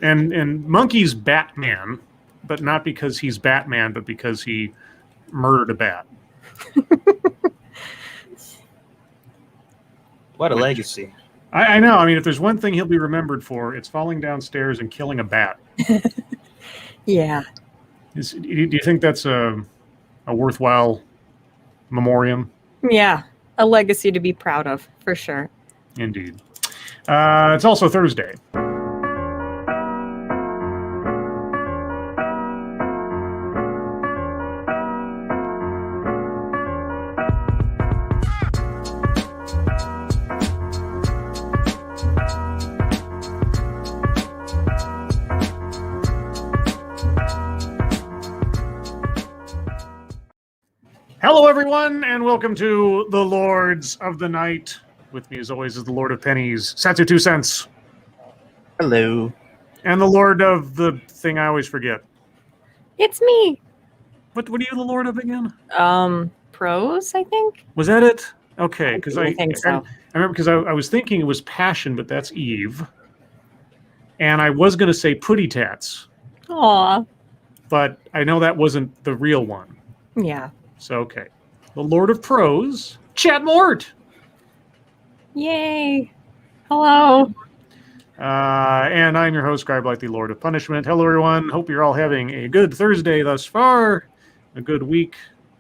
And Monkey's Batman, but not because he's Batman, but because he murdered a bat. What a legacy. I know. I mean, if there's one thing he'll be remembered for, it's falling downstairs and killing a bat. Yeah. Do you think that's a worthwhile memoriam? Yeah. A legacy to be proud of, for sure. Indeed. It's also Thursday. Hello, everyone, and welcome to the Lords of the Night. With me, as always, is the Lord of Pennies, Satsu 2 cents. Hello. And the Lord of the thing I always forget. It's me. What are you the Lord of again? Prose, I think. Was that it? Okay, because I think so. I remember because I was thinking it was Passion, but that's Eve. And I was going to say Putty Tats. Aw. But I know that wasn't the real one. Yeah. So, okay. The Lord of Prose, Chat Mort. Yay. Hello. And I'm your host, Scribe, like the Lord of Punishment. Hello, everyone. Hope you're all having a good Thursday thus far, a good week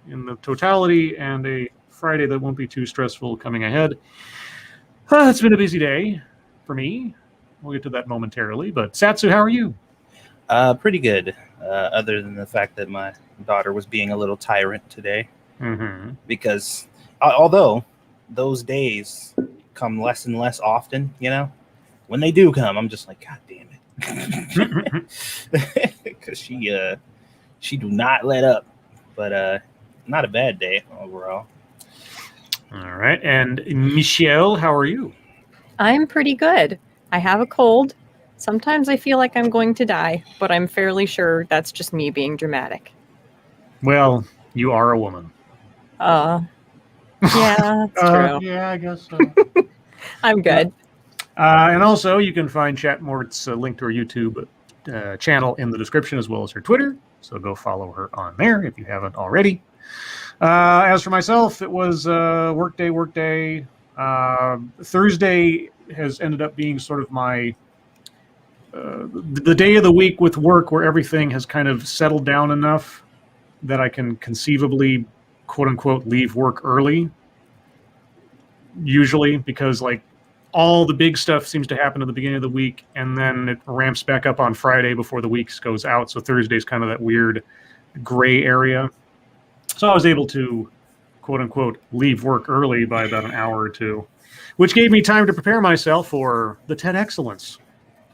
in the totality, and a Friday that won't be too stressful coming ahead. It's been a busy day for me. We'll get to that momentarily. But Satsu, how are you? Pretty good, other than the fact that my daughter was being a little tyrant today. Mm-hmm. Because although those days come less and less often, you know, when they do come, I'm just like, God damn it. Because she do not let up. But not a bad day overall. All right. And Michelle, how are you? I'm pretty good. I have a cold. Sometimes I feel like I'm going to die, but I'm fairly sure that's just me being dramatic. Well, you are a woman. Yeah, that's true. Yeah, I guess so. I'm good. And also, you can find Chat Mort's link to her YouTube channel in the description, as well as her Twitter. So go follow her on there if you haven't already. As for myself, it was workday. Thursday has ended up being sort of my the day of the week with work where everything has kind of settled down enough that I can conceivably, quote unquote, leave work early. Usually, because like all the big stuff seems to happen at the beginning of the week, and then it ramps back up on Friday before the week goes out. So Thursday's kind of that weird gray area. So I was able to, quote unquote, leave work early by about an hour or two, which gave me time to prepare myself for the TED Excellence,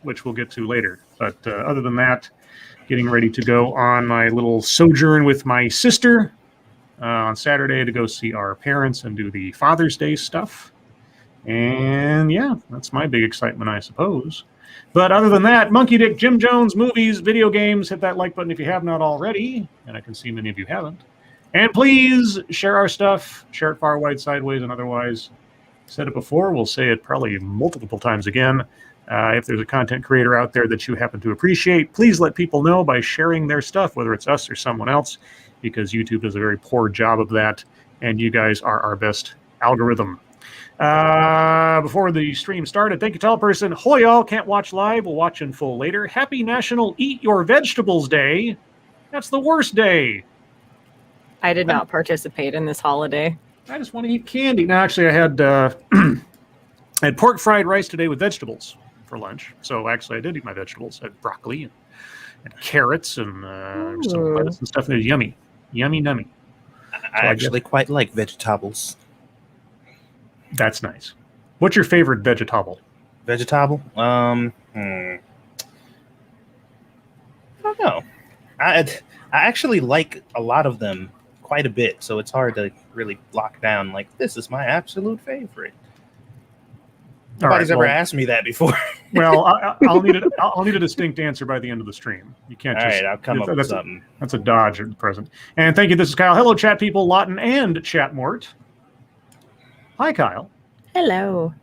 which we'll get to later. But other than that, getting ready to go on my little sojourn with my sister on Saturday to go see our parents and do the Father's Day stuff. And yeah, that's my big excitement, I suppose. But other than that, Monkey Dick, Jim Jones, movies, video games, hit that like button if you have not already. And I can see many of you haven't. And please share our stuff, share it far, wide, sideways, and otherwise. Said it before, we'll say it probably multiple times again. If there's a content creator out there that you happen to appreciate, please let people know by sharing their stuff, whether it's us or someone else, because YouTube does a very poor job of that, and you guys are our best algorithm. Before the stream started, thank you, tall person. Hoy, y'all, can't watch live. We'll watch in full later. Happy National Eat Your Vegetables Day. That's the worst day. I did not participate in this holiday. I just want to eat candy. No, actually, I had I had pork fried rice today with vegetables for lunch. So actually, I did eat my vegetables. I had broccoli and carrots and some lettuce and stuff. It was yummy. Yummy, nummy. I actually quite like vegetables. That's nice. What's your favorite vegetable? Vegetable? I don't know. I actually like a lot of them quite a bit, so it's hard to really lock down, like, this is my absolute favorite. Nobody's ever asked me that before. Well, I'll need a distinct answer by the end of the stream. You can't just... All right, I'll come up with something. That's a dodge at the present. And thank you. This is Kyle. Hello, chat people, Lawton and Chat Mort. Hi, Kyle. Hello.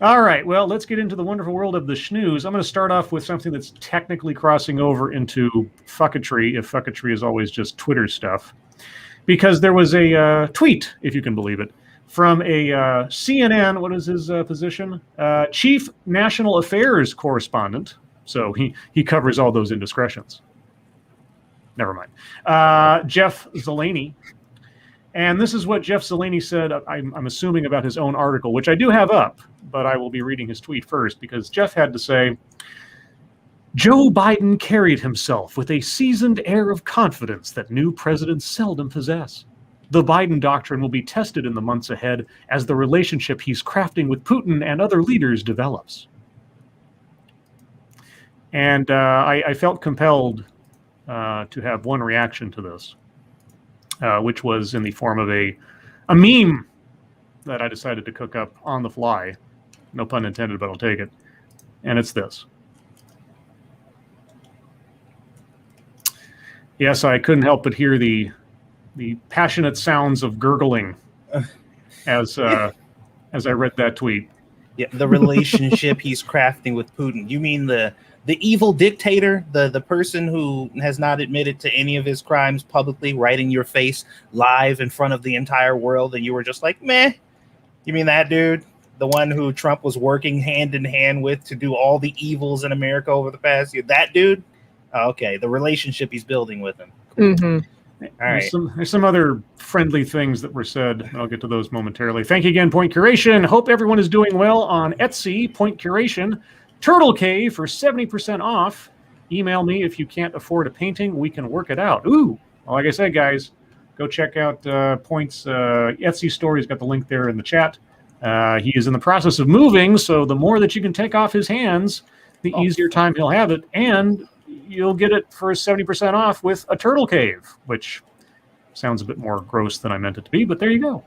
All right, well, let's get into the wonderful world of the schnews. I'm going to start off with something that's technically crossing over into fucketry, if fucketry is always just Twitter stuff. Because there was a tweet, if you can believe it, from a CNN, what is his position? Chief National Affairs Correspondent. So he covers all those indiscretions. Never mind. Jeff Zeleny. And this is what Jeff Zeleny said, I'm assuming, about his own article, which I do have up, but I will be reading his tweet first, because Jeff had to say, Joe Biden carried himself with a seasoned air of confidence that new presidents seldom possess. The Biden doctrine will be tested in the months ahead as the relationship he's crafting with Putin and other leaders develops. And I felt compelled to have one reaction to this, which was in the form of a meme that I decided to cook up on the fly. No pun intended, but I'll take it. And it's this. Yes, I couldn't help but hear the passionate sounds of gurgling as I read that tweet. Yeah, the relationship he's crafting with Putin. You mean the evil dictator, the person who has not admitted to any of his crimes publicly, right in your face, live in front of the entire world, and you were just like, meh? You mean that dude? The one who Trump was working hand in hand with to do all the evils in America over the past year? That dude? Oh, okay, the relationship he's building with him. Cool. Mm-hmm. All right. There's some other friendly things that were said. I'll get to those momentarily. Thank you again, Point Curation. Hope everyone is doing well on Etsy, Point Curation. Turtle Cave for 70% off. Email me if you can't afford a painting. We can work it out. Ooh, well, like I said, guys, go check out Point's Etsy store. He's got the link there in the chat. He is in the process of moving, so the more that you can take off his hands, the easier time he'll have it. And you'll get it for 70% off with a turtle cave, which sounds a bit more gross than I meant it to be, but there you go.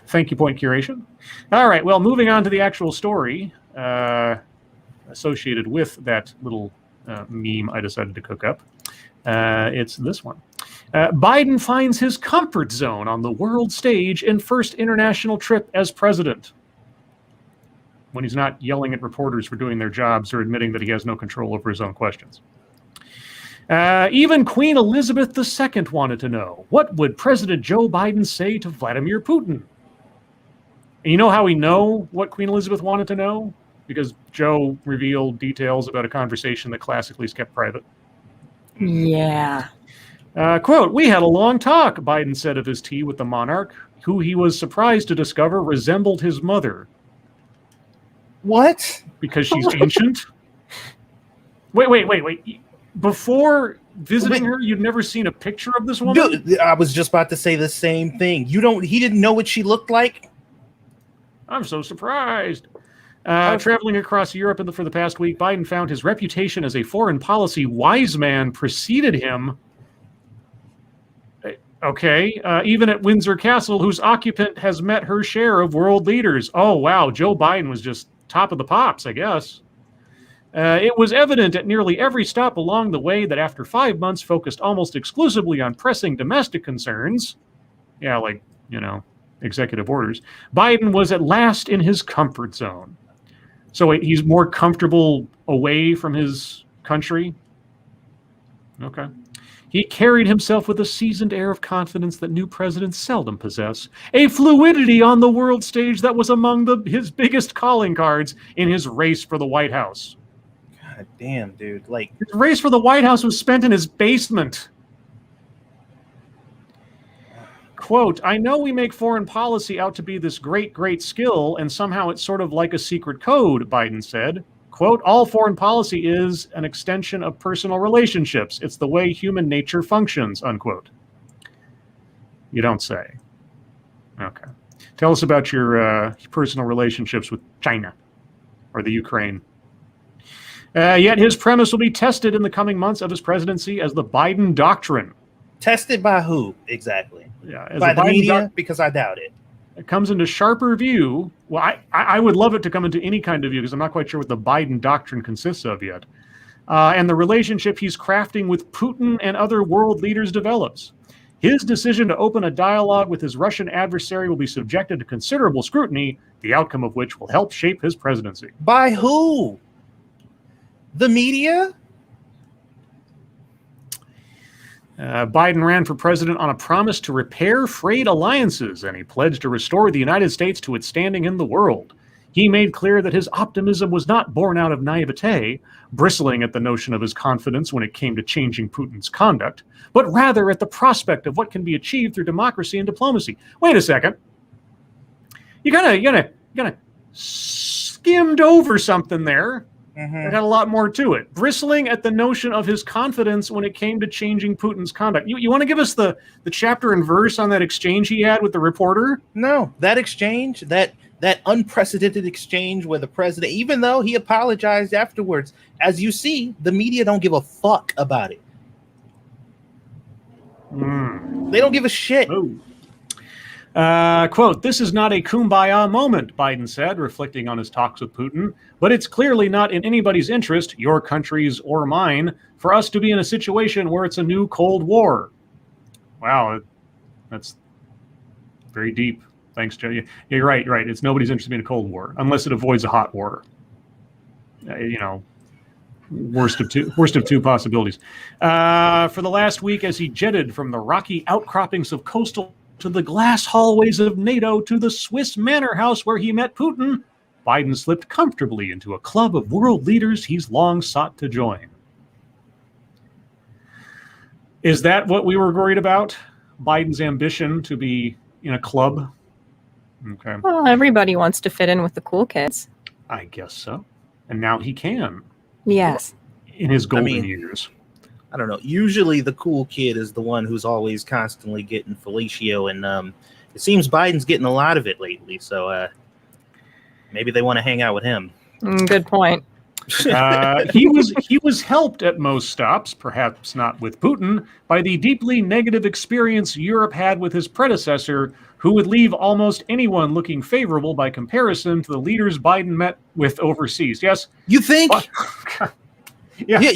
Thank you, Point Curation. All right, well, moving on to the actual story associated with that little meme I decided to cook up. It's this one. Biden finds his comfort zone on the world stage in first international trip as president. When he's not yelling at reporters for doing their jobs or admitting that he has no control over his own questions. Even Queen Elizabeth II wanted to know, what would President Joe Biden say to Vladimir Putin? And you know how we know what Queen Elizabeth wanted to know? Because Joe revealed details about a conversation that classically is kept private. Yeah. Quote, we had a long talk, Biden said of his tea with the monarch, who he was surprised to discover resembled his mother. What? Because she's ancient? Wait. Before visiting her, you'd never seen a picture of this woman? Dude, I was just about to say the same thing. He didn't know what she looked like? I'm so surprised. Traveling across Europe for the past week, Biden found his reputation as a foreign policy wise man preceded him. Okay, even at Windsor Castle, whose occupant has met her share of world leaders. Oh, wow, Joe Biden was just top of the pops, I guess. It was evident at nearly every stop along the way that after 5 months focused almost exclusively on pressing domestic concerns, executive orders, Biden was at last in his comfort zone. So wait, he's more comfortable away from his country? Okay. He carried himself with a seasoned air of confidence that new presidents seldom possess, a fluidity on the world stage that was among his biggest calling cards in his race for the White House. God damn, dude. His race for the White House was spent in his basement. Quote, I know we make foreign policy out to be this great, great skill, and somehow it's sort of like a secret code, Biden said. Quote, all foreign policy is an extension of personal relationships. It's the way human nature functions, unquote. You don't say. Okay. Tell us about your personal relationships with China or the Ukraine. Yet his premise will be tested in the coming months of his presidency as the Biden doctrine. Tested by who, exactly? Yeah, by the media? Because I doubt it. It comes into sharper view. Well, I would love it to come into any kind of view because I'm not quite sure what the Biden doctrine consists of yet. And the relationship he's crafting with Putin and other world leaders develops. His decision to open a dialogue with his Russian adversary will be subjected to considerable scrutiny, the outcome of which will help shape his presidency. By who? The media? Biden ran for president on a promise to repair frayed alliances, and he pledged to restore the United States to its standing in the world. He made clear that his optimism was not born out of naivete, bristling at the notion of his confidence when it came to changing Putin's conduct, but rather at the prospect of what can be achieved through democracy and diplomacy. Wait a second. You kind of skimmed over something there. It had a lot more to it. Bristling at the notion of his confidence when it came to changing Putin's conduct. You want to give us the chapter and verse on that exchange he had with the reporter? No, that exchange, that unprecedented exchange where the president, even though he apologized afterwards, as you see, the media don't give a fuck about it. They don't give a shit. Oh. Quote, "This is not a kumbaya moment," Biden said, reflecting on his talks with Putin, "but it's clearly not in anybody's interest, your country's or mine, for us to be in a situation where it's a new Cold War." Wow, that's very deep. Thanks, Joe. Yeah, you're right. It's nobody's interested in a Cold War, unless it avoids a hot war. Worst of two possibilities. For the last week, as he jetted from the rocky outcroppings of coastal to the glass hallways of NATO to the Swiss manor house where he met Putin, Biden slipped comfortably into a club of world leaders he's long sought to join. Is that what we were worried about? Biden's ambition to be in a club? Okay. Well, everybody wants to fit in with the cool kids. I guess so. And now he can. Yes. In his golden years. I don't know. Usually the cool kid is the one who's always constantly getting fellatio, and it seems Biden's getting a lot of it lately. So maybe they want to hang out with him. Good point. He was helped at most stops, perhaps not with Putin, by the deeply negative experience Europe had with his predecessor, who would leave almost anyone looking favorable by comparison to the leaders Biden met with overseas. Yes? You think? Yeah.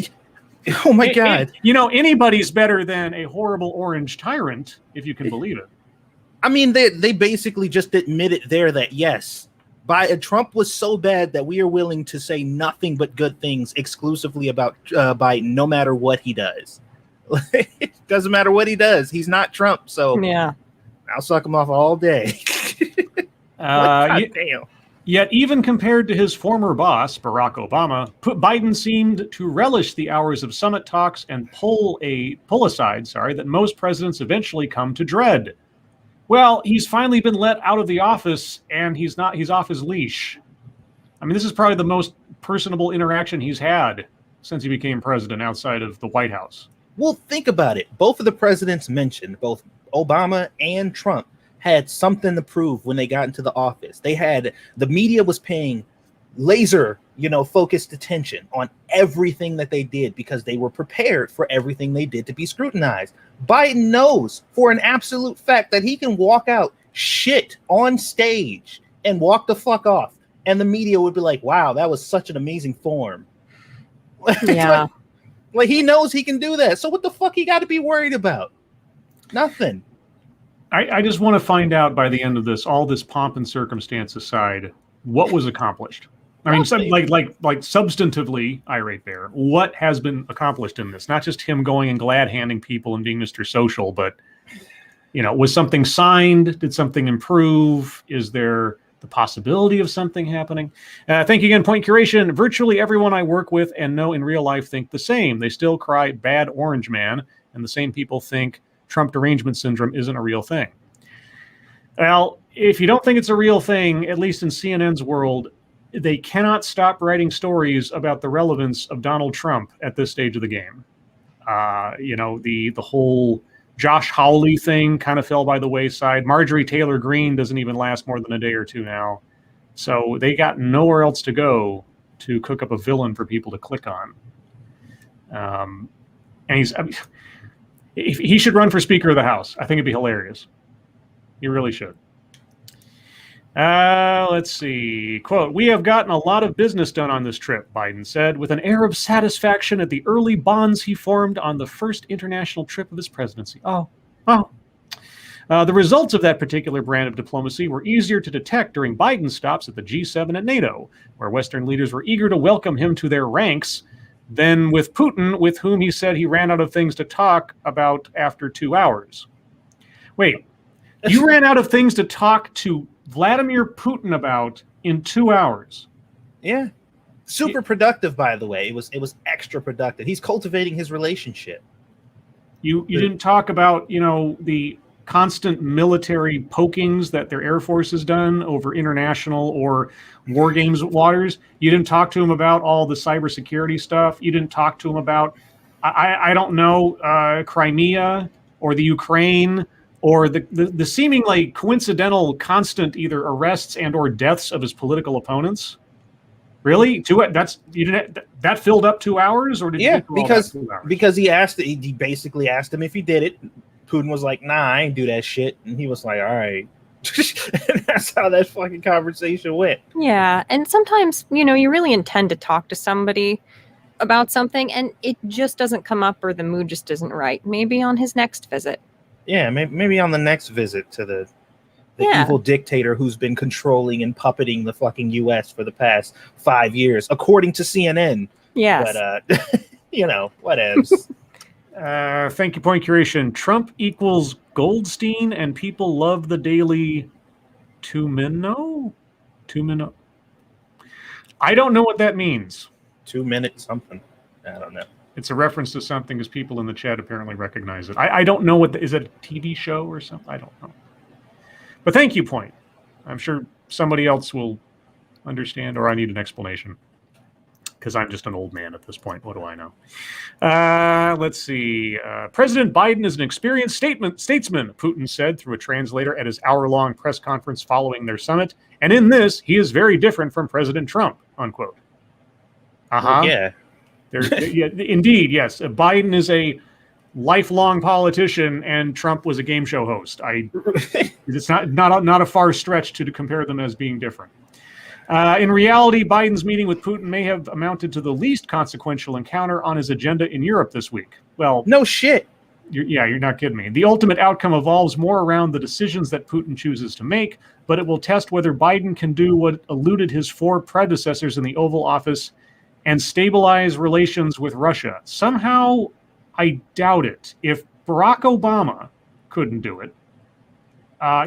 Oh my God. Anybody's better than a horrible orange tyrant, if you can believe it. I mean, they basically just admitted there that, yes, Trump was so bad that we are willing to say nothing but good things exclusively about Biden, no matter what he does. It doesn't matter what he does. He's not Trump. So yeah, I'll suck him off all day. Damn. Yet even compared to his former boss, Barack Obama, Biden seemed to relish the hours of summit talks and pull aside that most presidents eventually come to dread. Well, he's finally been let out of the office, and he's off his leash. I mean, this is probably the most personable interaction he's had since he became president outside of the White House. Well, think about it. Both of the presidents mentioned, both Obama and Trump, had something to prove when they got into the office. The media was paying laser, focused attention on everything that they did because they were prepared for everything they did to be scrutinized. Biden knows for an absolute fact that he can walk out shit on stage and walk the fuck off. And the media would be like, wow, that was such an amazing form. Yeah. like he knows he can do that. So what the fuck he got to be worried about? Nothing. I just want to find out by the end of this, all this pomp and circumstance aside, what was accomplished. I mean, like substantively, irate bear, what has been accomplished in this? Not just him going and glad handing people and being Mr. Social, but, was something signed? Did something improve? Is there the possibility of something happening? Thank you again, Point Curation. Virtually everyone I work with and know in real life think the same. They still cry bad orange man, and the same people think Trump derangement syndrome isn't a real thing. Well, if you don't think it's a real thing, at least in CNN's world, they cannot stop writing stories about the relevance of Donald Trump at this stage of the game. The whole Josh Hawley thing kind of fell by the wayside. Marjorie Taylor Greene doesn't even last more than a day or two now. So they got nowhere else to go to cook up a villain for people to click on. He should run for Speaker of the House. I think it'd be hilarious. He really should. Let's see. Quote, "We have gotten a lot of business done on this trip," Biden said, with an air of satisfaction at the early bonds he formed on the first international trip of his presidency. Oh, Oh. The results of that particular brand of diplomacy were easier to detect during Biden's stops at the G7 and NATO, where Western leaders were eager to welcome him to their ranks, than with Putin, with whom he said he ran out of things to talk about after 2 hours. Wait, you ran out of things to talk to Vladimir Putin about in 2 hours? Yeah. Super productive, by the way. It was extra productive. He's cultivating his relationship. You didn't talk about, the constant military pokings that their Air Force has done over international or war games waters. You didn't talk to him about all the cybersecurity stuff. You didn't talk to him about, I don't know, Crimea or the Ukraine or the seemingly coincidental constant either arrests and or deaths of his political opponents. Really? That filled up 2 hours, or did you get through all that 2 hours? Because he basically asked him if he did it. Putin was like, "Nah, I ain't do that shit," and he was like, "All right." And that's how that fucking conversation went. Yeah, and sometimes you really intend to talk to somebody about something, and it just doesn't come up, or the mood just isn't right. Maybe on his next visit. Yeah, maybe on the next visit to the evil dictator who's been controlling and puppeting the fucking U.S. for the past 5 years, according to CNN. Yes. But, whatevs. Thank you, Point Curation. Trump equals Goldstein, and people love the daily 2 minutes. I don't know what that means. 2 minutes something. I don't know. It's a reference to something, as people in the chat apparently recognize it. I don't know is it a TV show or something? I don't know. But thank you, Point. I'm sure somebody else will understand, or I need an explanation, because I'm just an old man at this point. What do I know? Let's see. President Biden is an experienced statesman, Putin said through a translator at his hour-long press conference following their summit. And in this, he is very different from President Trump, unquote. Uh-huh. Yeah. Yeah, indeed, yes. Biden is a lifelong politician, and Trump was a game show host. It's not a far stretch to compare them as being different. In reality, Biden's meeting with Putin may have amounted to the least consequential encounter on his agenda in Europe this week. Well, no shit. You're not kidding me. The ultimate outcome evolves more around the decisions that Putin chooses to make, but it will test whether Biden can do what eluded his 4 predecessors in the Oval Office and stabilize relations with Russia. Somehow, I doubt it. If Barack Obama couldn't do it,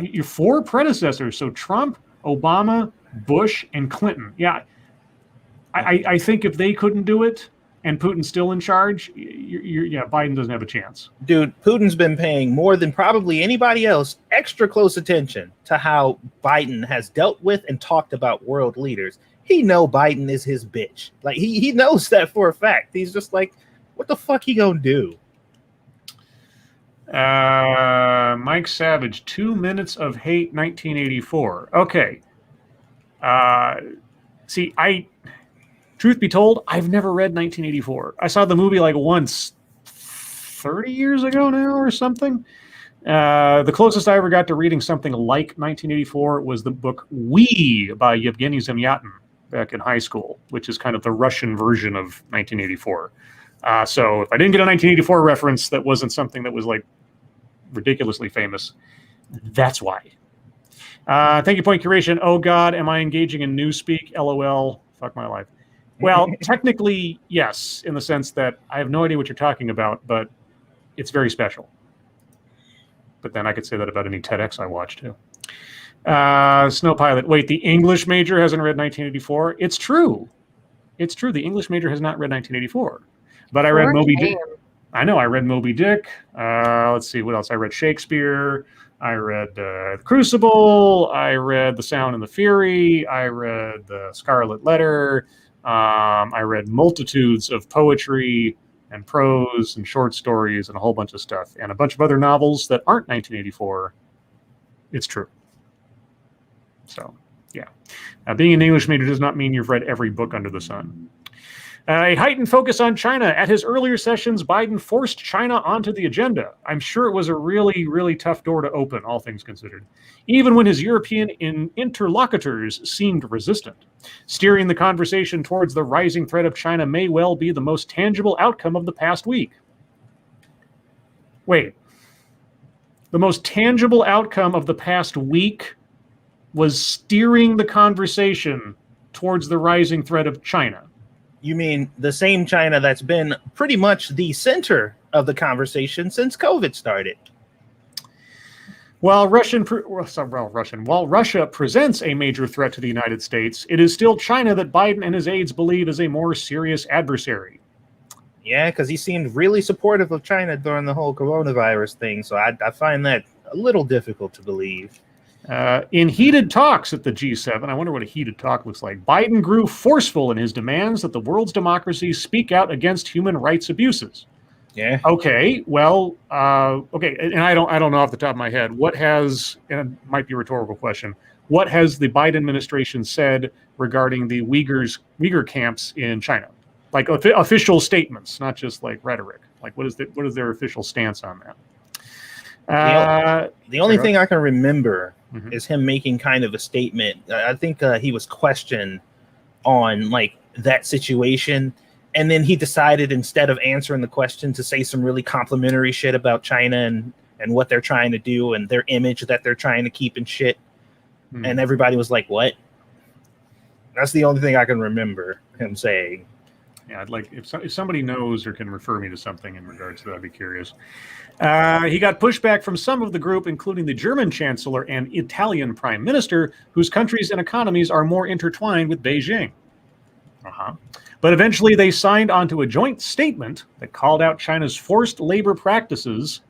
your 4 predecessors, so Trump, Obama, Bush, and Clinton. Yeah, I think if they couldn't do it and Putin's still in charge, Biden doesn't have a chance. Dude, Putin's been paying more than probably anybody else extra close attention to how Biden has dealt with and talked about world leaders. He know Biden is his bitch. Like, he knows that for a fact. He's just like, what the fuck he gonna do? Mike Savage, 2 minutes of hate, 1984. Okay. Truth be told, I've never read 1984. I saw the movie like once 30 years ago now or something. The closest I ever got to reading something like 1984 was the book We by Yevgeny Zamyatin back in high school, which is kind of the Russian version of 1984. So if I didn't get a 1984 reference, that wasn't something that was like ridiculously famous. That's why. Thank you, Point Curation. Oh God, am I engaging in newspeak? LOL. Fuck my life. Well, technically, yes, in the sense that I have no idea what you're talking about, but it's very special. But then I could say that about any TEDx I watch too. Snow Pilot. Wait, the English major hasn't read 1984? It's true. It's true. The English major has not read 1984. But I read Moby Dick. I know. I read Moby Dick. Let's see what else. I read Shakespeare. I read The Crucible. I read The Sound and the Fury. I read The Scarlet Letter. I read multitudes of poetry and prose and short stories and a whole bunch of stuff and a bunch of other novels that aren't 1984. It's true. So, yeah. Being an English major does not mean you've read every book under the sun. A heightened focus on China. At his earlier sessions, Biden forced China onto the agenda. I'm sure it was a really, really tough door to open, all things considered, even when his European interlocutors seemed resistant. Steering the conversation towards the rising threat of China may well be the most tangible outcome of the past week. Wait. The most tangible outcome of the past week was steering the conversation towards the rising threat of China. You mean the same China that's been pretty much the center of the conversation since COVID started? While Russia presents a major threat to the United States, it is still China that Biden and his aides believe is a more serious adversary. Yeah, because he seemed really supportive of China during the whole coronavirus thing, so I find that a little difficult to believe. In heated talks at the G7, I wonder what a heated talk looks like, Biden grew forceful in his demands that the world's democracies speak out against human rights abuses. Yeah. Okay, well, okay, and I don't know off the top of my head, what has, and it might be a rhetorical question, what has the Biden administration said regarding the Uyghur camps in China? Like official statements, not just like rhetoric. Like what is their official stance on that? The only thing I can remember Mhm. is him making kind of a statement. I think he was questioned on like that situation, and then he decided instead of answering the question to say some really complimentary shit about China and what they're trying to do and their image that they're trying to keep and shit. And everybody was like, "What?" That's the only thing I can remember him saying. Yeah, I'd like if somebody knows or can refer me to something in regards to that, I'd be curious. He got pushback from some of the group, including the German Chancellor and Italian Prime Minister, whose countries and economies are more intertwined with Beijing. But eventually they signed onto a joint statement that called out China's forced labor practices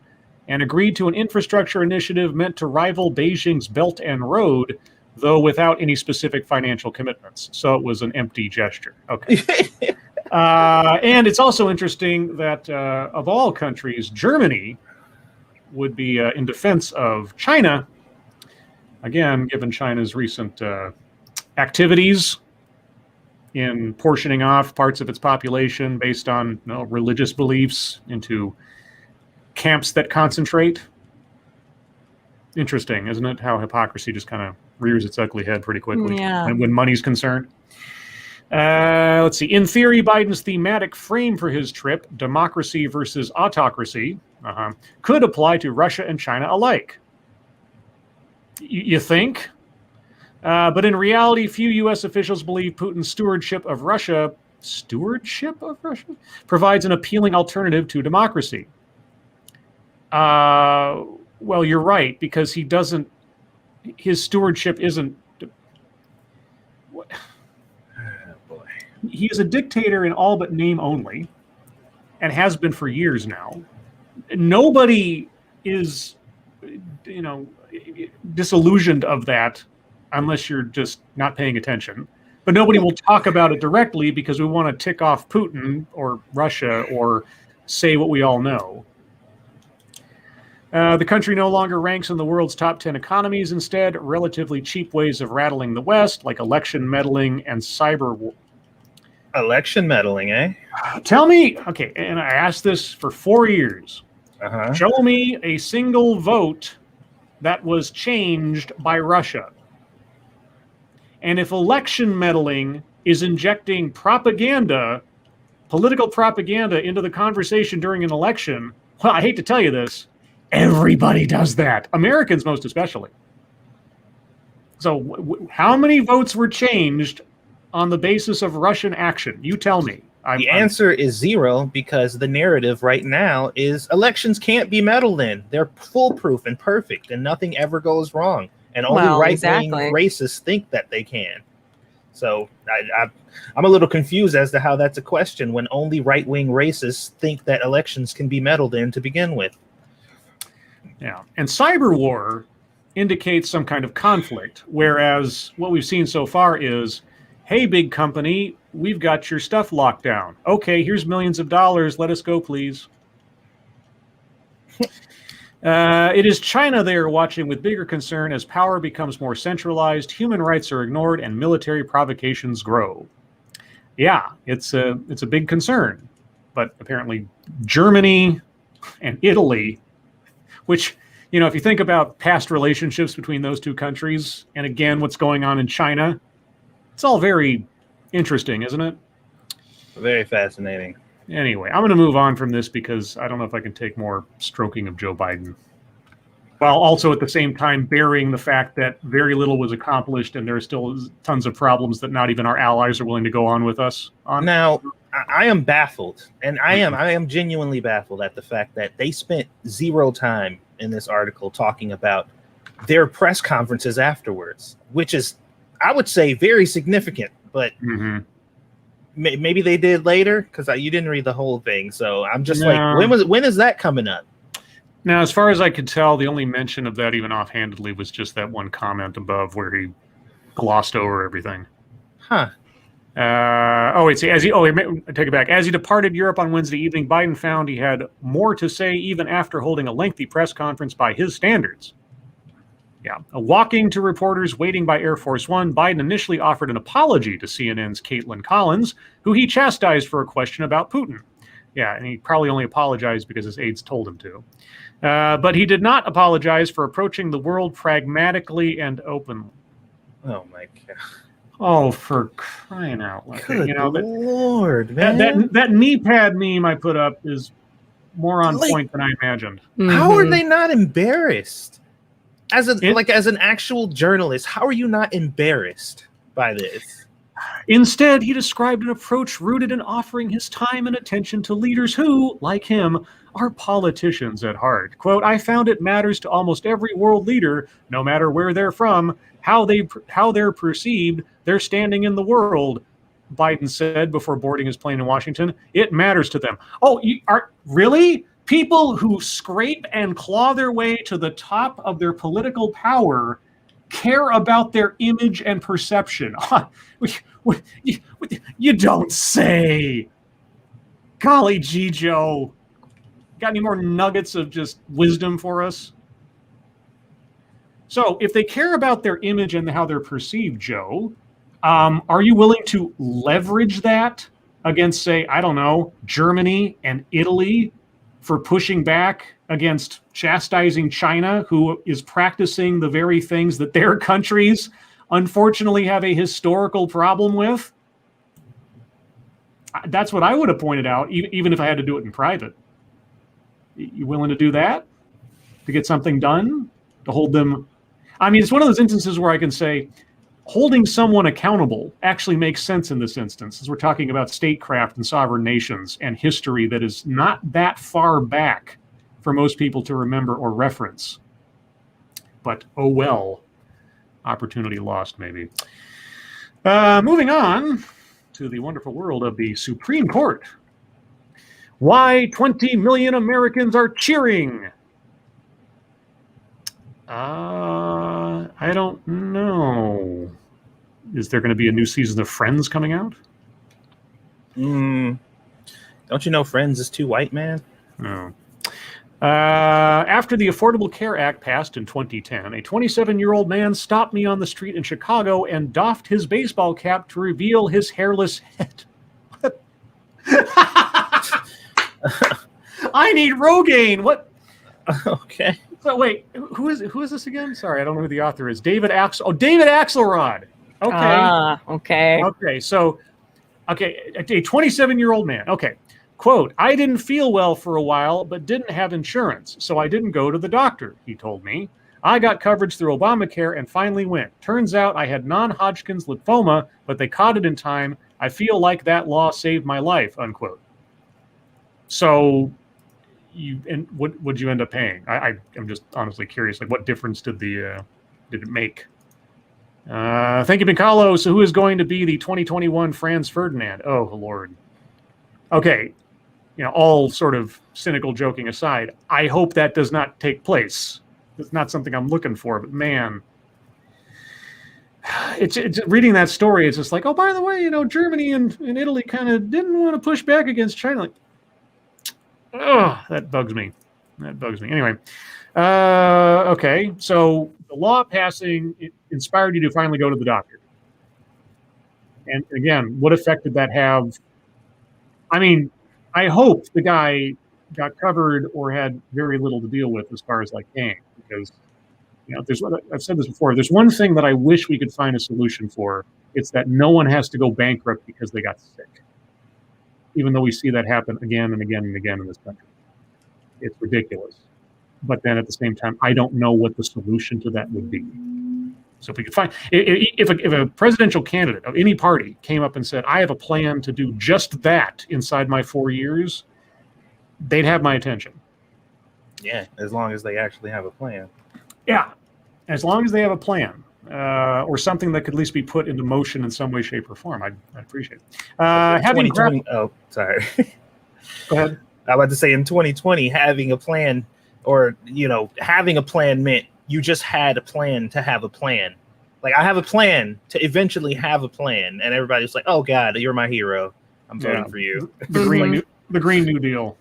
and agreed to an infrastructure initiative meant to rival Beijing's Belt and Road, though without any specific financial commitments. So it was an empty gesture. Okay. And it's also interesting that of all countries, Germany would be in defense of China. Again, given China's recent activities in portioning off parts of its population based on religious beliefs into camps that concentrate. Interesting, isn't it? How hypocrisy just kind of rears its ugly head pretty quickly when money's concerned. Let's see. In theory, Biden's thematic frame for his trip, democracy versus autocracy, could apply to Russia and China alike. You think? But in reality, few U.S. officials believe Putin's stewardship of Russia provides an appealing alternative to democracy. Well, you're right, because his stewardship isn't. He is a dictator in all but name only, and has been for years now. Nobody is, disillusioned of that unless you're just not paying attention. But nobody will talk about it directly because we want to tick off Putin or Russia or say what we all know. The country no longer ranks in the world's top 10 economies. Instead, relatively cheap ways of rattling the West, like election meddling and cyber war. Election meddling, eh? Tell me, okay, and I asked this for 4 years. Show me a single vote that was changed by Russia. And if election meddling is injecting propaganda, political propaganda into the conversation during an election, well, I hate to tell you this, everybody does that. Americans most especially. So how many votes were changed on the basis of Russian action? You tell me. The answer is 0, because the narrative right now is elections can't be meddled in. They're foolproof and perfect, and nothing ever goes wrong. And only right-wing racists think that they can. So I'm a little confused as to how that's a question when only right-wing racists think that elections can be meddled in to begin with. Yeah, and cyber war indicates some kind of conflict, whereas what we've seen so far is, hey, big company, we've got your stuff locked down. Okay, here's millions of dollars. Let us go, please. It is China they are watching with bigger concern as power becomes more centralized, human rights are ignored, and military provocations grow. Yeah, it's a big concern. But apparently Germany and Italy, which, if you think about past relationships between those two countries, and again, what's going on in China, it's all very interesting, isn't it? Very fascinating. Anyway, I'm going to move on from this because I don't know if I can take more stroking of Joe Biden. while also at the same time burying the fact that very little was accomplished and there are still tons of problems that not even our allies are willing to go on with us on. Now, I am baffled, and I am genuinely baffled at the fact that they spent zero time in this article talking about their press conferences afterwards, which is, I would say, very significant, but maybe they did later, because you didn't read the whole thing. So I'm just like, when is that coming up? Now, as far as I could tell, the only mention of that, even offhandedly, was just that one comment above where he glossed over everything. Huh. I take it back. As he departed Europe on Wednesday evening, Biden found he had more to say even after holding a lengthy press conference by his standards. Yeah. Walking to reporters waiting by Air Force One, Biden initially offered an apology to CNN's Caitlin Collins, who he chastised for a question about Putin. Yeah, and he probably only apologized because his aides told him to. But he did not apologize for approaching the world pragmatically and openly. Oh, my God. Oh, for crying out loud. Good Lord, man. That knee pad meme I put up is more on point than I imagined. How are they not embarrassed? As an actual journalist, how are you not embarrassed by this? Instead, he described an approach rooted in offering his time and attention to leaders who, like him, are politicians at heart. Quote, I found it matters to almost every world leader, no matter where they're from, how they're perceived, their standing in the world, Biden said before boarding his plane in Washington. It matters to them. Oh, really? People who scrape and claw their way to the top of their political power care about their image and perception. You don't say. Golly gee, Joe. Got any more nuggets of just wisdom for us? So if they care about their image and how they're perceived, Joe, are you willing to leverage that against, say, I don't know, Germany and Italy for pushing back against chastising China, who is practicing the very things that their countries unfortunately have a historical problem with? That's what I would have pointed out, even if I had to do it in private. You willing to do that? To get something done? To hold them? I mean, it's one of those instances where I can say, holding someone accountable actually makes sense in this instance, as we're talking about statecraft and sovereign nations and history that is not that far back for most people to remember or reference. But, oh well, opportunity lost, maybe. Moving on to the wonderful world of the Supreme Court. Why 20 million Americans are cheering? I don't know. Is there going to be a new season of Friends coming out? Don't you know Friends is too white, man? No. After the Affordable Care Act passed in 2010, a 27-year-old man stopped me on the street in Chicago and doffed his baseball cap to reveal his hairless head. I need Rogaine. What? Okay. So wait, who is this again? Sorry, I don't know who the author is. David Axelrod. Okay. Okay. Okay. So, a 27-year-old man. Okay. Quote, I didn't feel well for a while, but didn't have insurance, so I didn't go to the doctor, he told me. I got coverage through Obamacare and finally went. Turns out I had non-Hodgkin's lymphoma, but they caught it in time. I feel like that law saved my life, unquote. So, what would you end up paying? I'm just honestly curious. Like, what difference did it make? Thank you, Piccolo. So, who is going to be the 2021 Franz Ferdinand? Oh, Lord. Okay, all sort of cynical joking aside, I hope that does not take place. It's not something I'm looking for, but man, it's reading that story. It's just like, oh, by the way, Germany and Italy kind of didn't want to push back against China. Like, oh, that bugs me. Anyway, okay. So the law passing inspired you to finally go to the doctor. And again, what effect did that have? I mean, I hope the guy got covered or had very little to deal with as far as like paying, because I've said this before. There's one thing that I wish we could find a solution for. It's that no one has to go bankrupt because they got sick. Even though we see that happen again and again and again in this country. It's ridiculous. But then at the same time, I don't know what the solution to that would be. So if we could find, if a presidential candidate of any party came up and said, I have a plan to do just that inside my 4 years, they'd have my attention. Yeah, as long as they actually have a plan. Yeah, as long as they have a plan or something that could at least be put into motion in some way, shape, or form, I'd appreciate it. Having 2020, oh, sorry. Go ahead. I was about to say in 2020, having a plan or, having a plan meant you just had a plan to have a plan. Like, I have a plan to eventually have a plan. And everybody's like, oh, God, you're my hero. I'm voting for you. The Green New Deal.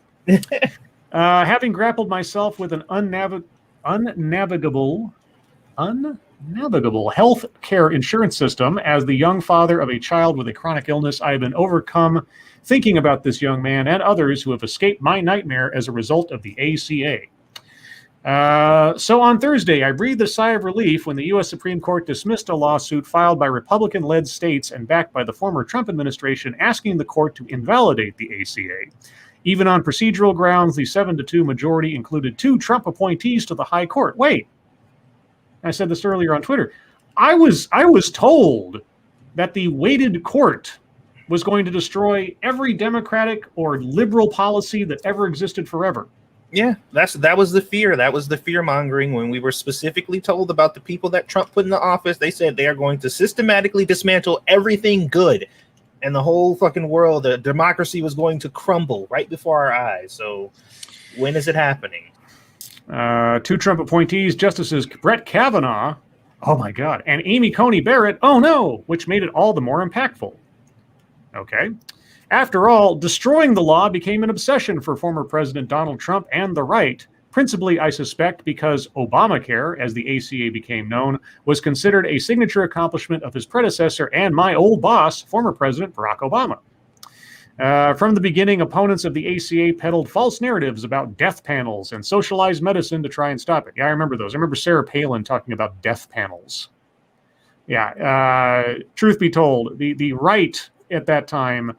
Having grappled myself with an unnavigable health care insurance system as the young father of a child with a chronic illness, I have been overcome thinking about this young man and others who have escaped my nightmare as a result of the ACA. So on Thursday, I breathed a sigh of relief when the U.S. Supreme Court dismissed a lawsuit filed by Republican-led states and backed by the former Trump administration asking the court to invalidate the ACA. Even on procedural grounds, the 7-2 majority included 2 Trump appointees to the high court. Wait, I said this earlier on Twitter. I was told that the weighted court was going to destroy every Democratic or liberal policy that ever existed forever. Yeah, that was the fear. That was the fear mongering when we were specifically told about the people that Trump put in the office. They said they are going to systematically dismantle everything good, and the whole fucking world, the democracy was going to crumble right before our eyes. So when is it happening? 2 Trump appointees, Justices Brett Kavanaugh, oh my God, and Amy Coney Barrett, oh no, which made it all the more impactful. Okay. After all, destroying the law became an obsession for former President Donald Trump and the right, principally, I suspect, because Obamacare, as the ACA became known, was considered a signature accomplishment of his predecessor and my old boss, former President Barack Obama. From the beginning, opponents of the ACA peddled false narratives about death panels and socialized medicine to try and stop it. Yeah, I remember those. I remember Sarah Palin talking about death panels. Yeah, truth be told, the right at that time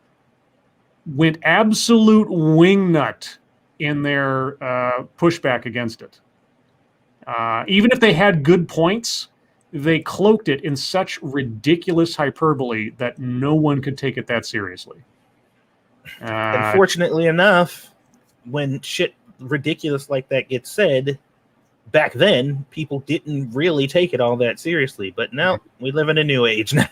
went absolute wingnut in their pushback against it. Even if they had good points, they cloaked it in such ridiculous hyperbole that no one could take it that seriously. Unfortunately enough, when shit ridiculous like that gets said, back then, people didn't really take it all that seriously. But now we live in a new age now.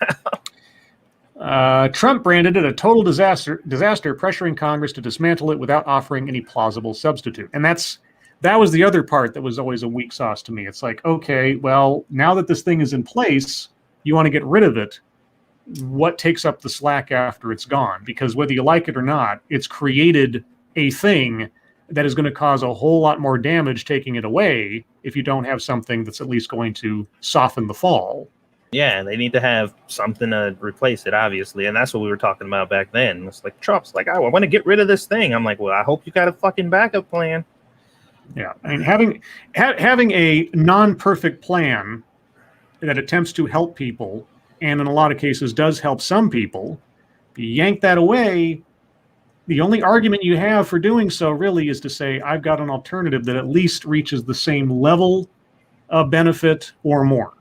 Trump branded it a total disaster, pressuring Congress to dismantle it without offering any plausible substitute. And that was the other part that was always a weak sauce to me. It's like, okay, well, now that this thing is in place, you want to get rid of it. What takes up the slack after it's gone? Because whether you like it or not, it's created a thing that is going to cause a whole lot more damage taking it away if you don't have something that's at least going to soften the fall. Yeah, they need to have something to replace it, obviously. And that's what we were talking about back then. It's like Trump's like, I want to get rid of this thing. I'm like, well, I hope you got a fucking backup plan. Yeah, I mean, having a non-perfect plan that attempts to help people, and in a lot of cases does help some people, if you yank that away, the only argument you have for doing so really is to say, I've got an alternative that at least reaches the same level of benefit or more.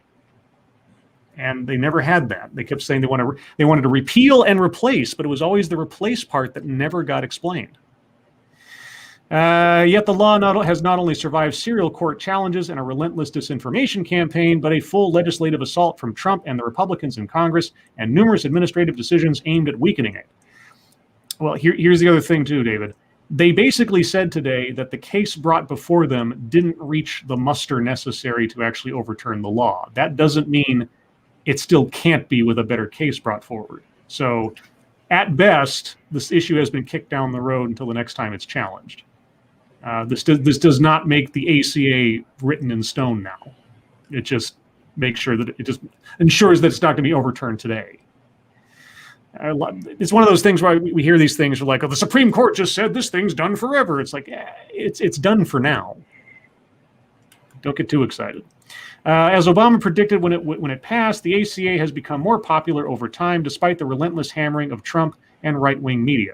And they never had that. They kept saying they wanted to repeal and replace, but it was always the replace part that never got explained. Yet the law has not only survived serial court challenges and a relentless disinformation campaign, but a full legislative assault from Trump and the Republicans in Congress and numerous administrative decisions aimed at weakening it. Well, here's the other thing too, David. They basically said today that the case brought before them didn't reach the muster necessary to actually overturn the law. That doesn't mean it still can't be with a better case brought forward. So at best, this issue has been kicked down the road until the next time it's challenged. This does not make the ACA written in stone now. It just makes sure that it just ensures that it's not going to be overturned today. It's one of those things where we hear these things, we're like, oh, the Supreme Court just said this thing's done forever. It's like, it's done for now. Don't get too excited. As Obama predicted when it passed, the ACA has become more popular over time, despite the relentless hammering of Trump and right-wing media.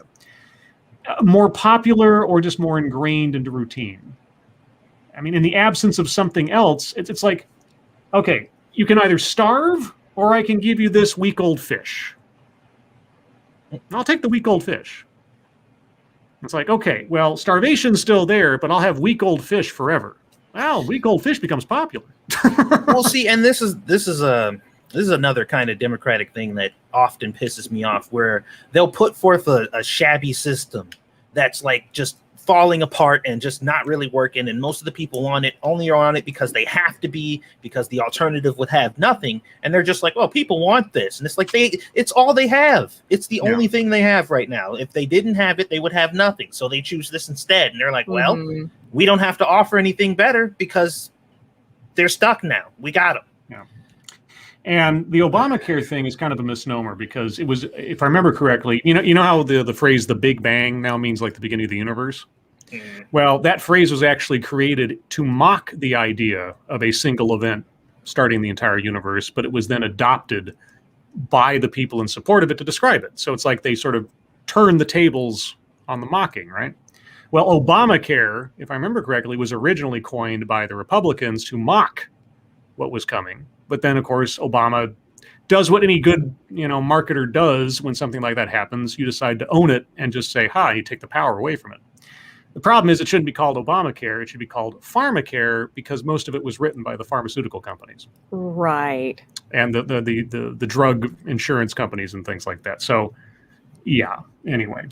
More popular or just more ingrained into routine? I mean, in the absence of something else, it's like, okay, you can either starve or I can give you this week-old fish. I'll take the week-old fish. It's like, okay, well, starvation's still there, but I'll have week-old fish forever. Well, week-old fish becomes popular. Well, see, and this is another kind of democratic thing that often pisses me off, where they'll put forth a shabby system that's like just falling apart and just not really working, and most of the people on it only are on it because they have to be, because the alternative would have nothing, and they're just like, well, people want this, and it's like it's all they have. It's the only thing they have right now. If they didn't have it, they would have nothing, so they choose this instead, and they're like, well, we don't have to offer anything better because they're stuck now. We got them. Yeah. And the Obamacare thing is kind of a misnomer, because it was, if I remember correctly, you know how the phrase "the Big Bang" now means like the beginning of the universe. Well, that phrase was actually created to mock the idea of a single event starting the entire universe, but it was then adopted by the people in support of it to describe it. So it's like they sort of turned the tables on the mocking, right? Well, Obamacare, if I remember correctly, was originally coined by the Republicans to mock what was coming. But then, of course, Obama does what any good, marketer does when something like that happens. You decide to own it and just say, you take the power away from it. The problem is it shouldn't be called Obamacare. It should be called Pharmacare, because most of it was written by the pharmaceutical companies. Right. And the drug insurance companies and things like that. So, yeah, anyway.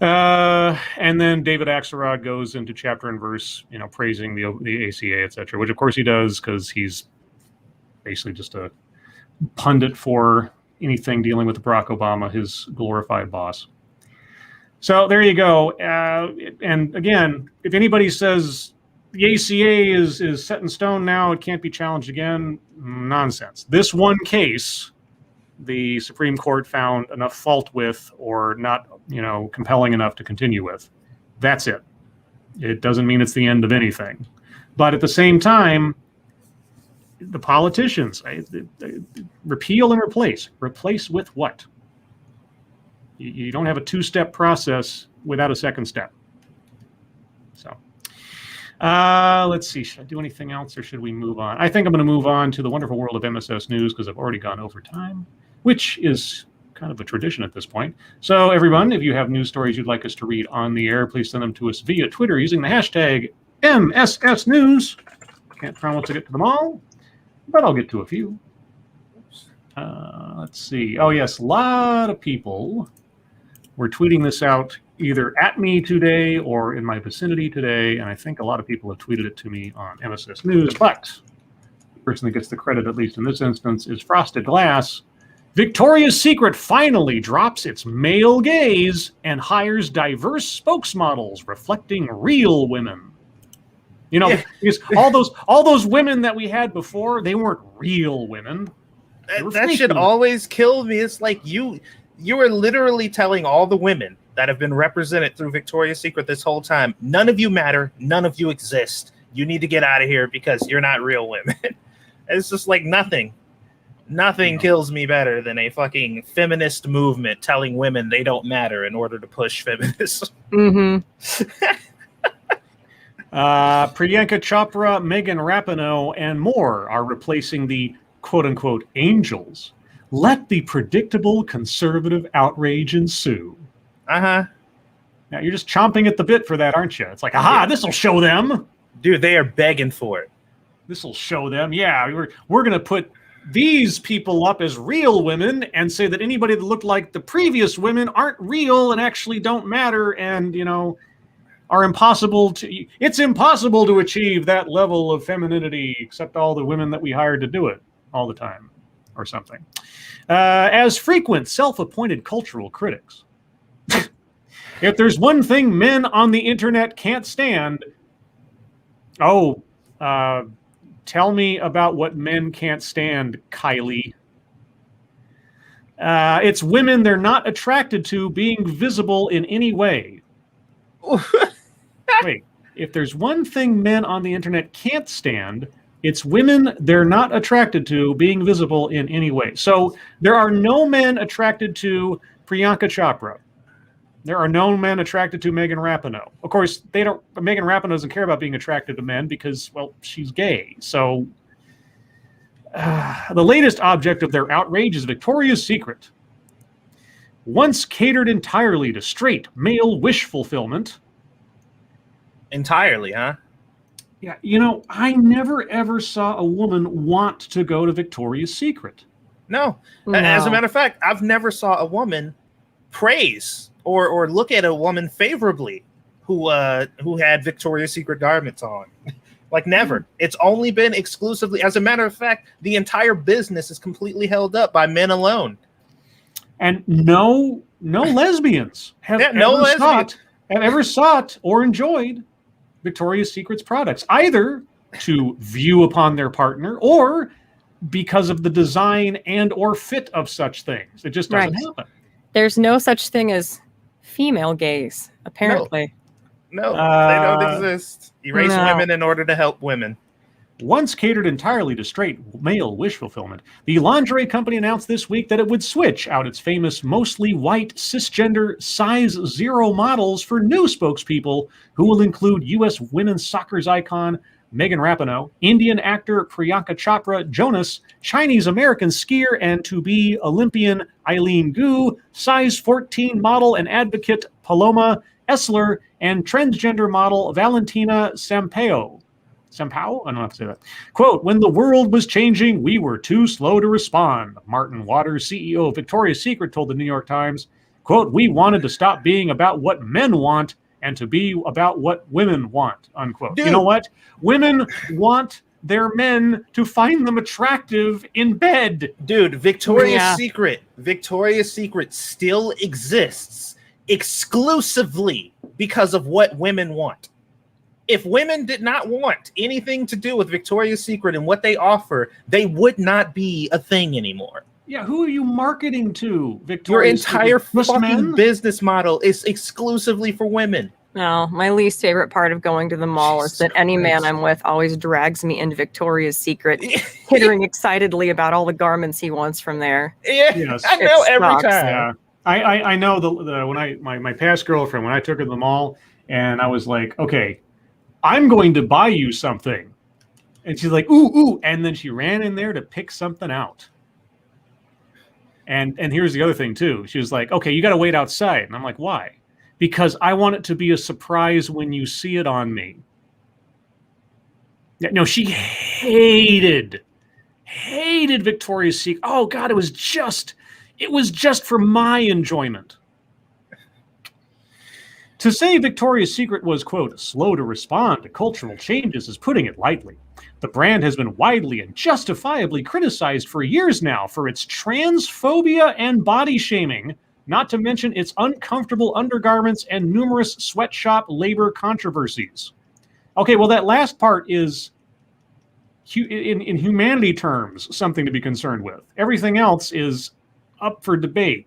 And then David Axelrod goes into chapter and verse, praising the ACA, etc., which of course he does, because he's basically just a pundit for anything dealing with Barack Obama, his glorified boss. So there you go. And again, if anybody says the ACA is set in stone now, it can't be challenged again, nonsense. This one case, the Supreme Court found enough fault with, or not, compelling enough to continue with. That's it. It doesn't mean it's the end of anything. But at the same time, the politicians, repeal and replace. Replace with what? You don't have a two-step process without a second step. So, let's see. Should I do anything else, or should we move on? I think I'm going to move on to the wonderful world of MSS News, because I've already gone over time, which is kind of a tradition at this point. So, everyone, if you have news stories you'd like us to read on the air, please send them to us via Twitter using the hashtag MSS News. Can't promise to get to them all, but I'll get to a few. Let's see. Oh, yes, a lot of people were tweeting this out either at me today or in my vicinity today, and I think a lot of people have tweeted it to me on MSS News, but the person that gets the credit, at least in this instance, is Frosted Glass. Victoria's Secret finally drops its male gaze and hires diverse spokesmodels reflecting real women. Because all those women that we had before, they weren't real women. That should always kill me. It's like you are literally telling all the women that have been represented through Victoria's Secret this whole time, none of you matter, none of you exist. You need to get out of here because you're not real women. It's just like nothing kills me better than a fucking feminist movement telling women they don't matter in order to push feminism. Priyanka Chopra, Megan Rapinoe, and more are replacing the quote-unquote angels. Let the predictable conservative outrage ensue. Now, you're just chomping at the bit for that, aren't you? It's like, this'll show them. Dude, they are begging for it. This'll show them. Yeah, we're going to put these people up as real women and say that anybody that looked like the previous women aren't real and actually don't matter and, are impossible to... It's impossible to achieve that level of femininity except all the women that we hired to do it all the time or something. As frequent self-appointed cultural critics. If there's one thing men on the internet can't stand... tell me about what men can't stand, Kylie. It's women they're not attracted to being visible in any way. Wait, if there's one thing men on the internet can't stand, it's women they're not attracted to being visible in any way. So there are no men attracted to Priyanka Chopra. There are no men attracted to Megan Rapinoe. Of course, Megan Rapinoe doesn't care about being attracted to men because, well, she's gay. So the latest object of their outrage is Victoria's Secret. Once catered entirely to straight male wish fulfillment. Entirely, huh? Yeah, I never ever saw a woman want to go to Victoria's Secret. No. As a matter of fact, I've never saw a woman praise or look at a woman favorably who had Victoria's Secret garments on. Like never. It's only been exclusively. As a matter of fact, the entire business is completely held up by men alone. And no lesbians have ever sought or enjoyed Victoria's Secret's products, either to view upon their partner or because of the design and or fit of such things. It just doesn't happen. There's no such thing as female gays, apparently. No, they don't exist. Erase women in order to help women. Once catered entirely to straight male wish fulfillment, the lingerie company announced this week that it would switch out its famous mostly white cisgender size 0 models for new spokespeople who will include U.S. women's soccer's icon Megan Rapinoe, Indian actor Priyanka Chopra Jonas, Chinese-American skier and to-be Olympian Eileen Gu, size 14 model and advocate Paloma Essler, and transgender model Valentina Sampaio. Sampao? I don't know how to say that. Quote, when the world was changing, we were too slow to respond. Martin Waters, CEO of Victoria's Secret, told the New York Times, quote, we wanted to stop being about what men want and to be about what women want, unquote. Dude. You know what? Women want their men to find them attractive in bed. Dude, Victoria's Secret still exists exclusively because of what women want. If women did not want anything to do with Victoria's Secret and what they offer, they would not be a thing anymore. Yeah, who are you marketing to, Victoria's Secret? Your entire fucking business model is exclusively for women. No, my least favorite part of going to the mall is that any man I'm with always drags me into Victoria's Secret, tittering excitedly about all the garments he wants from there. Yeah, yes. I know every time. Yeah. I know when my past girlfriend, when I took her to the mall and I was like, okay, I'm going to buy you something. And she's like, ooh. And then she ran in there to pick something out. And here's the other thing, too. She was like, okay, you got to wait outside. And I'm like, why? Because I want it to be a surprise when you see it on me. No, she hated Victoria's Secret. Oh, God, it was just for my enjoyment. To say Victoria's Secret was, quote, slow to respond to cultural changes is putting it lightly. The brand has been widely and justifiably criticized for years now for its transphobia and body shaming, not to mention its uncomfortable undergarments and numerous sweatshop labor controversies. Okay, well, that last part is, in humanity terms, something to be concerned with. Everything else is up for debate.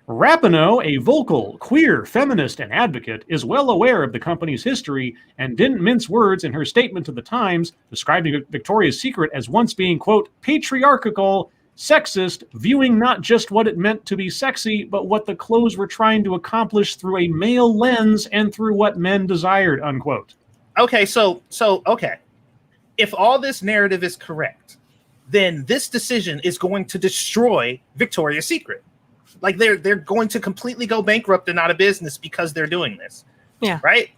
Rapinoe, a vocal, queer, feminist, and advocate, is well aware of the company's history and didn't mince words in her statement to the Times, describing Victoria's Secret as once being, quote, patriarchal, sexist, viewing not just what it meant to be sexy, but what the clothes were trying to accomplish through a male lens and through what men desired, unquote. Okay, so okay. If all this narrative is correct, then this decision is going to destroy Victoria's Secret. Like they're going to completely go bankrupt and out of business because they're doing this. Yeah. Right?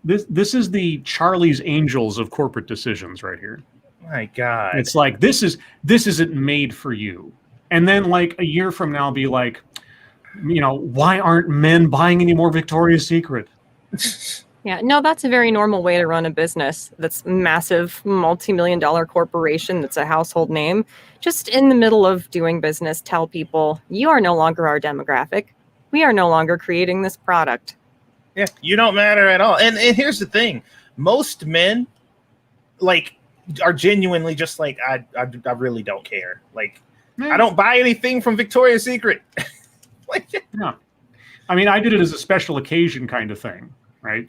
This is the Charlie's Angels of corporate decisions right here. My God. It's like this isn't made for you. And then like a year from now be like, why aren't men buying any more Victoria's Secret? Yeah, no, that's a very normal way to run a business that's massive, multi-million-dollar corporation that's a household name. Just in the middle of doing business, tell people, you are no longer our demographic. We are no longer creating this product. Yeah, you don't matter at all. And here's the thing. Most men, are genuinely just like, I really don't care. I don't buy anything from Victoria's Secret. No. I mean, I did it as a special occasion kind of thing, right?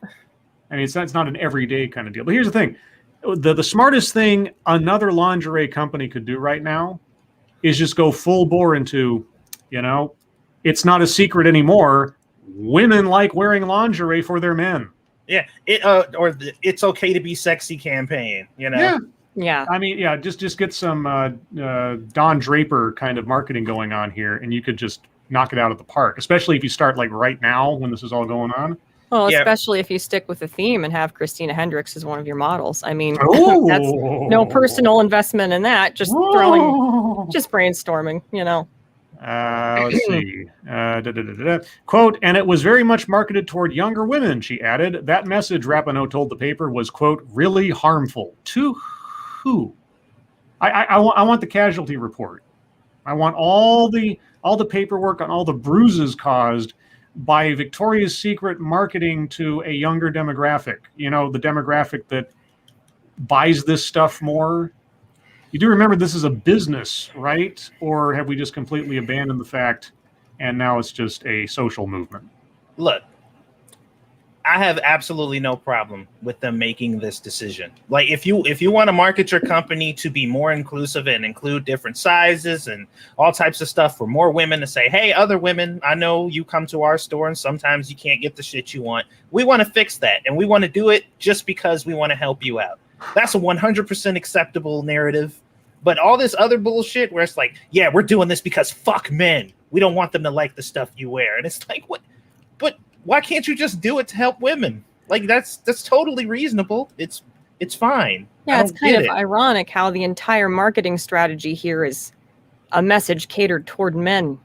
I mean, it's not an everyday kind of deal. But here's the thing. The smartest thing another lingerie company could do right now is just go full bore into, it's not a secret anymore. Women like wearing lingerie for their men. Yeah, it's okay to be sexy campaign, you know? Yeah. Yeah. I mean, yeah, just get some Don Draper kind of marketing going on here, and you could just knock it out of the park, especially if you start like right now when this is all going on. Well, Yeah. especially if you stick with the theme and have Christina Hendricks as one of your models. I mean, Oh. that's no personal investment in that. Just brainstorming, you know. Let's see. Quote, and it was very much marketed toward younger women, she added. That message, Rapinoe told the paper, was, quote, really harmful. To who? I want the casualty report. I want all the paperwork on all the bruises caused by Victoria's Secret marketing to a younger demographic. You know, the demographic that buys this stuff more. You do remember this is a business, right? Or have we just completely abandoned the fact and now it's just a social movement? Look, I have absolutely no problem with them making this decision. Like, if you want to market your company to be more inclusive and include different sizes and all types of stuff for more women to say, hey, other women, I know you come to our store and sometimes you can't get the shit you want. We want to fix that. And we want to do it just because we want to help you out. That's a 100% acceptable narrative. But all this other bullshit where it's like, yeah, we're doing this because fuck men. We don't want them to like the stuff you wear. And it's like, what? But why can't you just do it to help women? Like, that's totally reasonable. It's fine. Yeah, it's kind of ironic how the entire marketing strategy here is a message catered toward men.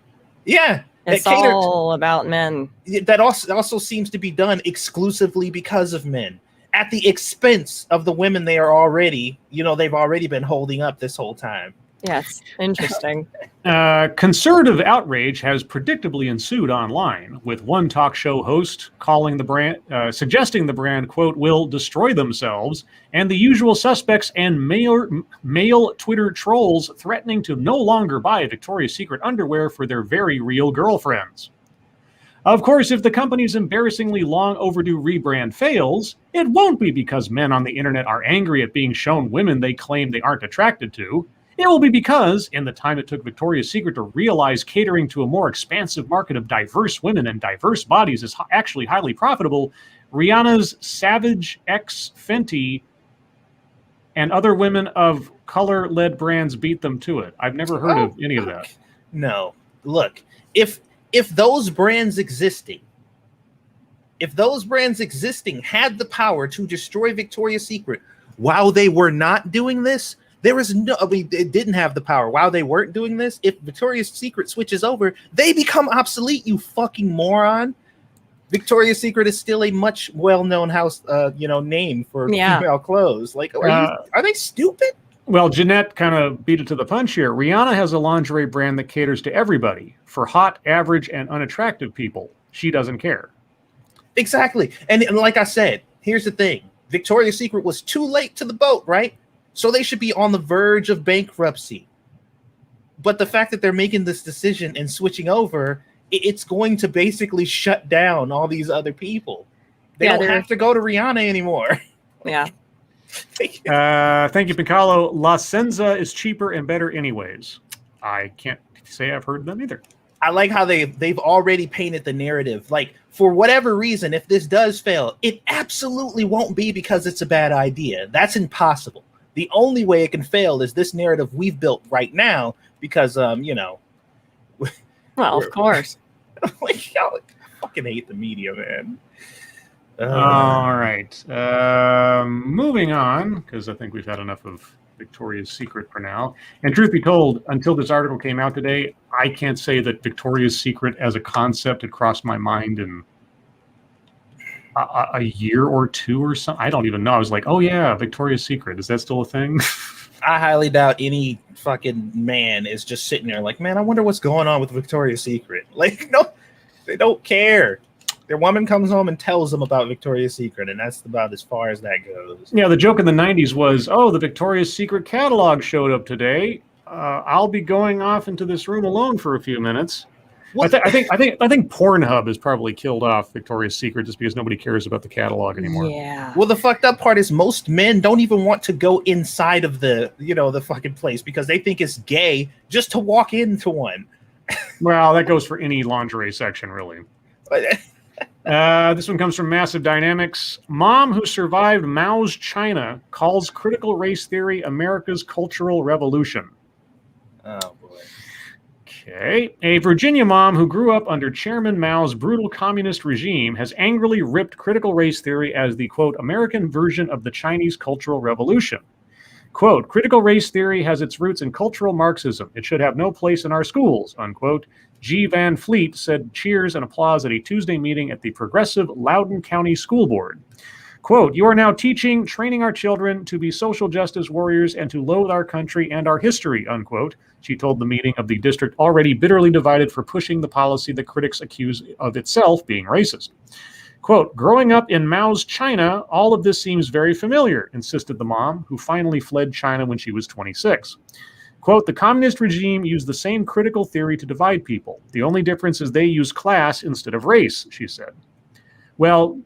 Yeah. It's all about men. That also seems to be done exclusively because of men, at the expense of the women they are already, they've already been holding up this whole time. Yes, interesting. Conservative outrage has predictably ensued online, with one talk show host calling the brand, suggesting the brand, quote, will destroy themselves, and the usual suspects and male Twitter trolls threatening to no longer buy Victoria's Secret underwear for their very real girlfriends. Of course, if the company's embarrassingly long overdue rebrand fails, it won't be because men on the internet are angry at being shown women they claim they aren't attracted to. It will be because, in the time it took Victoria's Secret to realize catering to a more expansive market of diverse women and diverse bodies is actually highly profitable, Rihanna's Savage X Fenty and other women of color-led brands beat them to it. I've never heard of any of that. No. Look, if those brands existing had the power to destroy Victoria's Secret while they were not doing this, it didn't have the power while they weren't doing this. If Victoria's Secret switches over, they become obsolete, you fucking moron. Victoria's Secret is still a much well-known house, name for female clothes. Like, are they stupid? Well, Jeanette kind of beat it to the punch here. Rihanna has a lingerie brand that caters to everybody. For hot, average, and unattractive people, she doesn't care. Exactly. And like I said, here's the thing. Victoria's Secret was too late to the boat, right? So they should be on the verge of bankruptcy. But the fact that they're making this decision and switching over, it's going to basically shut down all these other people. They don't have to go to Rihanna anymore. Yeah. Thank you, Piccolo. La Senza is cheaper and better anyways. I can't say I've heard them either. I like how they've already painted the narrative. Like, for whatever reason, if this does fail, it absolutely won't be because it's a bad idea. That's impossible. The only way it can fail is this narrative we've built right now because, well, of course. Like, I fucking hate the media, man. All right. Moving on, because I think we've had enough of Victoria's Secret for now. And truth be told, until this article came out today, I can't say that Victoria's Secret as a concept had crossed my mind in a year or two or something. I don't even know. I was like, oh yeah, Victoria's Secret. Is that still a thing? I highly doubt any fucking man is just sitting there like, man, I wonder what's going on with Victoria's Secret. Like, no, they don't care. Their woman comes home and tells them about Victoria's Secret, and that's about as far as that goes. Yeah, the joke in the 90s was, oh, the Victoria's Secret catalog showed up today. I'll be going off into this room alone for a few minutes. I think Pornhub has probably killed off Victoria's Secret just because nobody cares about the catalog anymore. Yeah. Well, the fucked up part is most men don't even want to go inside of the fucking place because they think it's gay just to walk into one. Well, that goes for any lingerie section, really. This one comes from Massive Dynamics. Mom who survived Mao's China calls critical race theory America's cultural revolution. Oh, boy. Okay. A Virginia mom who grew up under Chairman Mao's brutal communist regime has angrily ripped critical race theory as the, quote, American version of the Chinese Cultural Revolution. Quote, critical race theory has its roots in cultural Marxism. It should have no place in our schools, unquote. G. Van Fleet said cheers and applause at a Tuesday meeting at the Progressive Loudoun County School Board. Quote, you are now training our children to be social justice warriors and to loathe our country and our history, unquote. She told the meeting of the district already bitterly divided for pushing the policy that critics accuse of itself being racist. Quote, growing up in Mao's China, all of this seems very familiar, insisted the mom, who finally fled China when she was 26. Quote, the communist regime used the same critical theory to divide people. The only difference is they use class instead of race, she said. Well,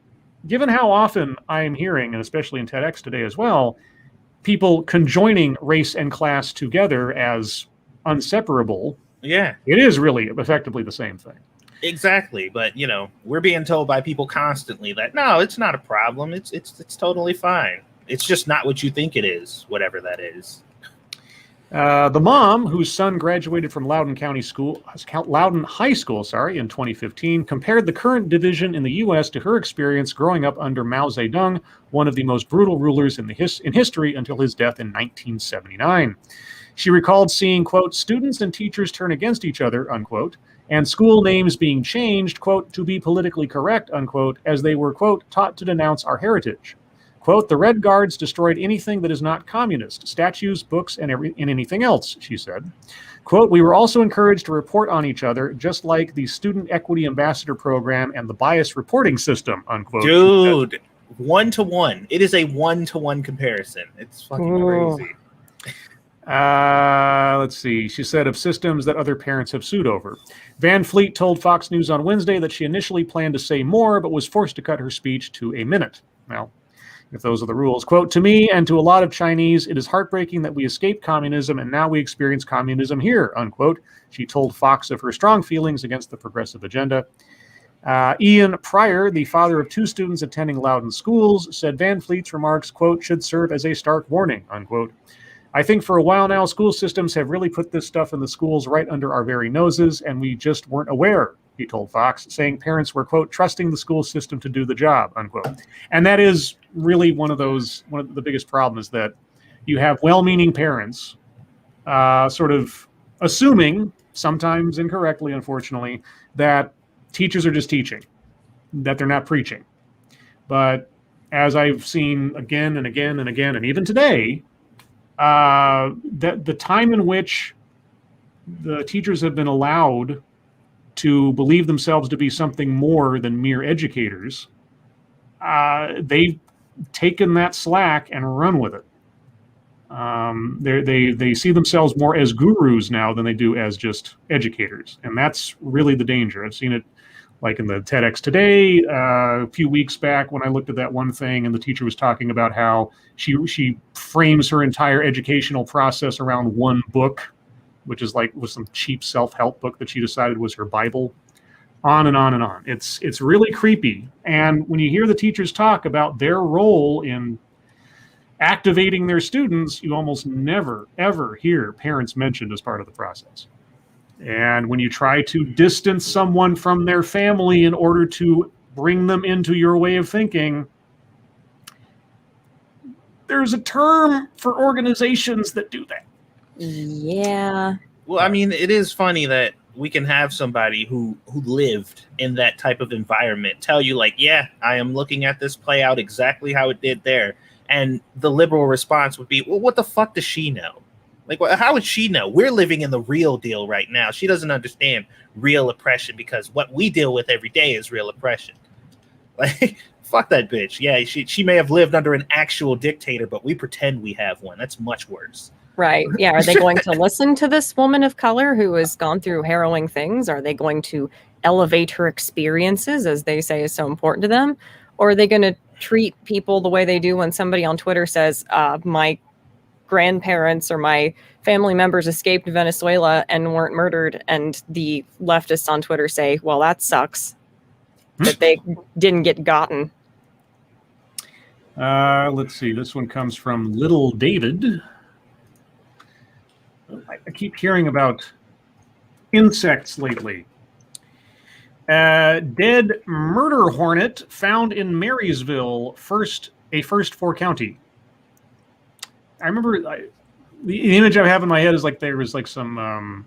given how often I am hearing, and especially in TEDx today as well, people conjoining race and class together as inseparable, Yeah, it is really effectively the same thing. exactly. But we're being told by people constantly that no, it's not a problem. It's totally fine. It's just not what you think it is, whatever that is. The mom, whose son graduated from Loudoun High School, in 2015, compared the current division in the U.S. to her experience growing up under Mao Zedong, one of the most brutal rulers in history until his death in 1979. She recalled seeing, quote, students and teachers turn against each other, unquote, and school names being changed, quote, to be politically correct, unquote, as they were, quote, taught to denounce our heritage. Quote, the Red Guards destroyed anything that is not communist, statues, books, and anything else, she said. Quote, we were also encouraged to report on each other, just like the Student Equity Ambassador Program and the bias reporting system, unquote. Dude, 1-to-1. It is a 1-to-1 comparison. It's fucking crazy. Let's see. She said of systems that other parents have sued over. Van Fleet told Fox News on Wednesday that she initially planned to say more, but was forced to cut her speech to a minute. Well, if those are the rules. Quote, to me and to a lot of Chinese, it is heartbreaking that we escaped communism and now we experience communism here, unquote. She told Fox of her strong feelings against the progressive agenda. Ian Pryor, the father of 2 students attending Loudoun schools, said Van Fleet's remarks, quote, should serve as a stark warning, unquote. I think for a while now, school systems have really put this stuff in the schools right under our very noses, and we just weren't aware, he told Fox, saying parents were, quote, trusting the school system to do the job, unquote. And that is really one of the biggest problems, that you have well-meaning parents sort of assuming, sometimes incorrectly, unfortunately, that teachers are just teaching, that they're not preaching. But as I've seen again and again and again, and even today, that the time in which the teachers have been allowed to believe themselves to be something more than mere educators, they've taken that slack and run with it. They see themselves more as gurus now than they do as just educators, and that's really the danger. I've seen it like in the TEDx today, a few weeks back when I looked at that one thing and the teacher was talking about how she frames her entire educational process around one book, which is was some cheap self-help book that she decided was her Bible, on and on and on. It's really creepy. And when you hear the teachers talk about their role in activating their students, you almost never, ever hear parents mentioned as part of the process. And when you try to distance someone from their family in order to bring them into your way of thinking, there's a term for organizations that do that. Yeah. Well, I mean, it is funny that we can have somebody who lived in that type of environment tell you, like, yeah, I am looking at this play out exactly how it did there. And the liberal response would be, well, what the fuck does she know? Like, how would she know? We're living in the real deal right now. She doesn't understand real oppression because what we deal with every day is real oppression. Like, fuck that bitch. Yeah, she may have lived under an actual dictator, but we pretend we have one. That's much worse. Right. Yeah. Are they going to listen to this woman of color who has gone through harrowing things? Are they going to elevate her experiences, as they say is so important to them? Or are they going to treat people the way they do when somebody on Twitter says, my grandparents or my family members escaped Venezuela and weren't murdered, and the leftists on Twitter say, well, that sucks that they didn't get gotten. Let's see. This one comes from Little David. I keep hearing about insects lately. Dead murder hornet found in Marysville, a first for county. I remember the image I have in my head is like there was like some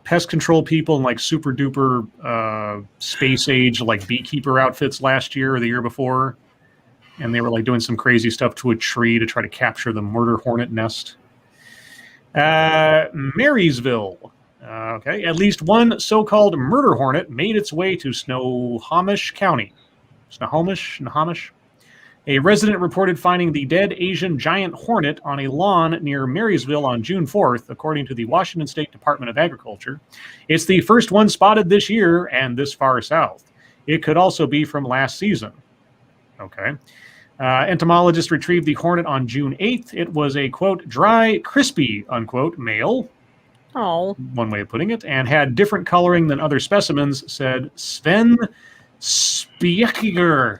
pest control people in like super duper space age like beekeeper outfits last year or the year before, and they were like doing some crazy stuff to a tree to try to capture the murder hornet nest. Marysville. Okay, at least one so-called murder hornet made its way to Snohomish County. Snohomish. A resident reported finding the dead Asian giant hornet on a lawn near Marysville on June 4th, according to the Washington State Department of Agriculture. It's the first one spotted this year and this far south. It could also be from last season. Okay. Entomologists retrieved the hornet on June 8th. It was a, quote, dry, crispy, unquote, male. Oh. One way of putting it, and had different coloring than other specimens, said Sven Spekiger,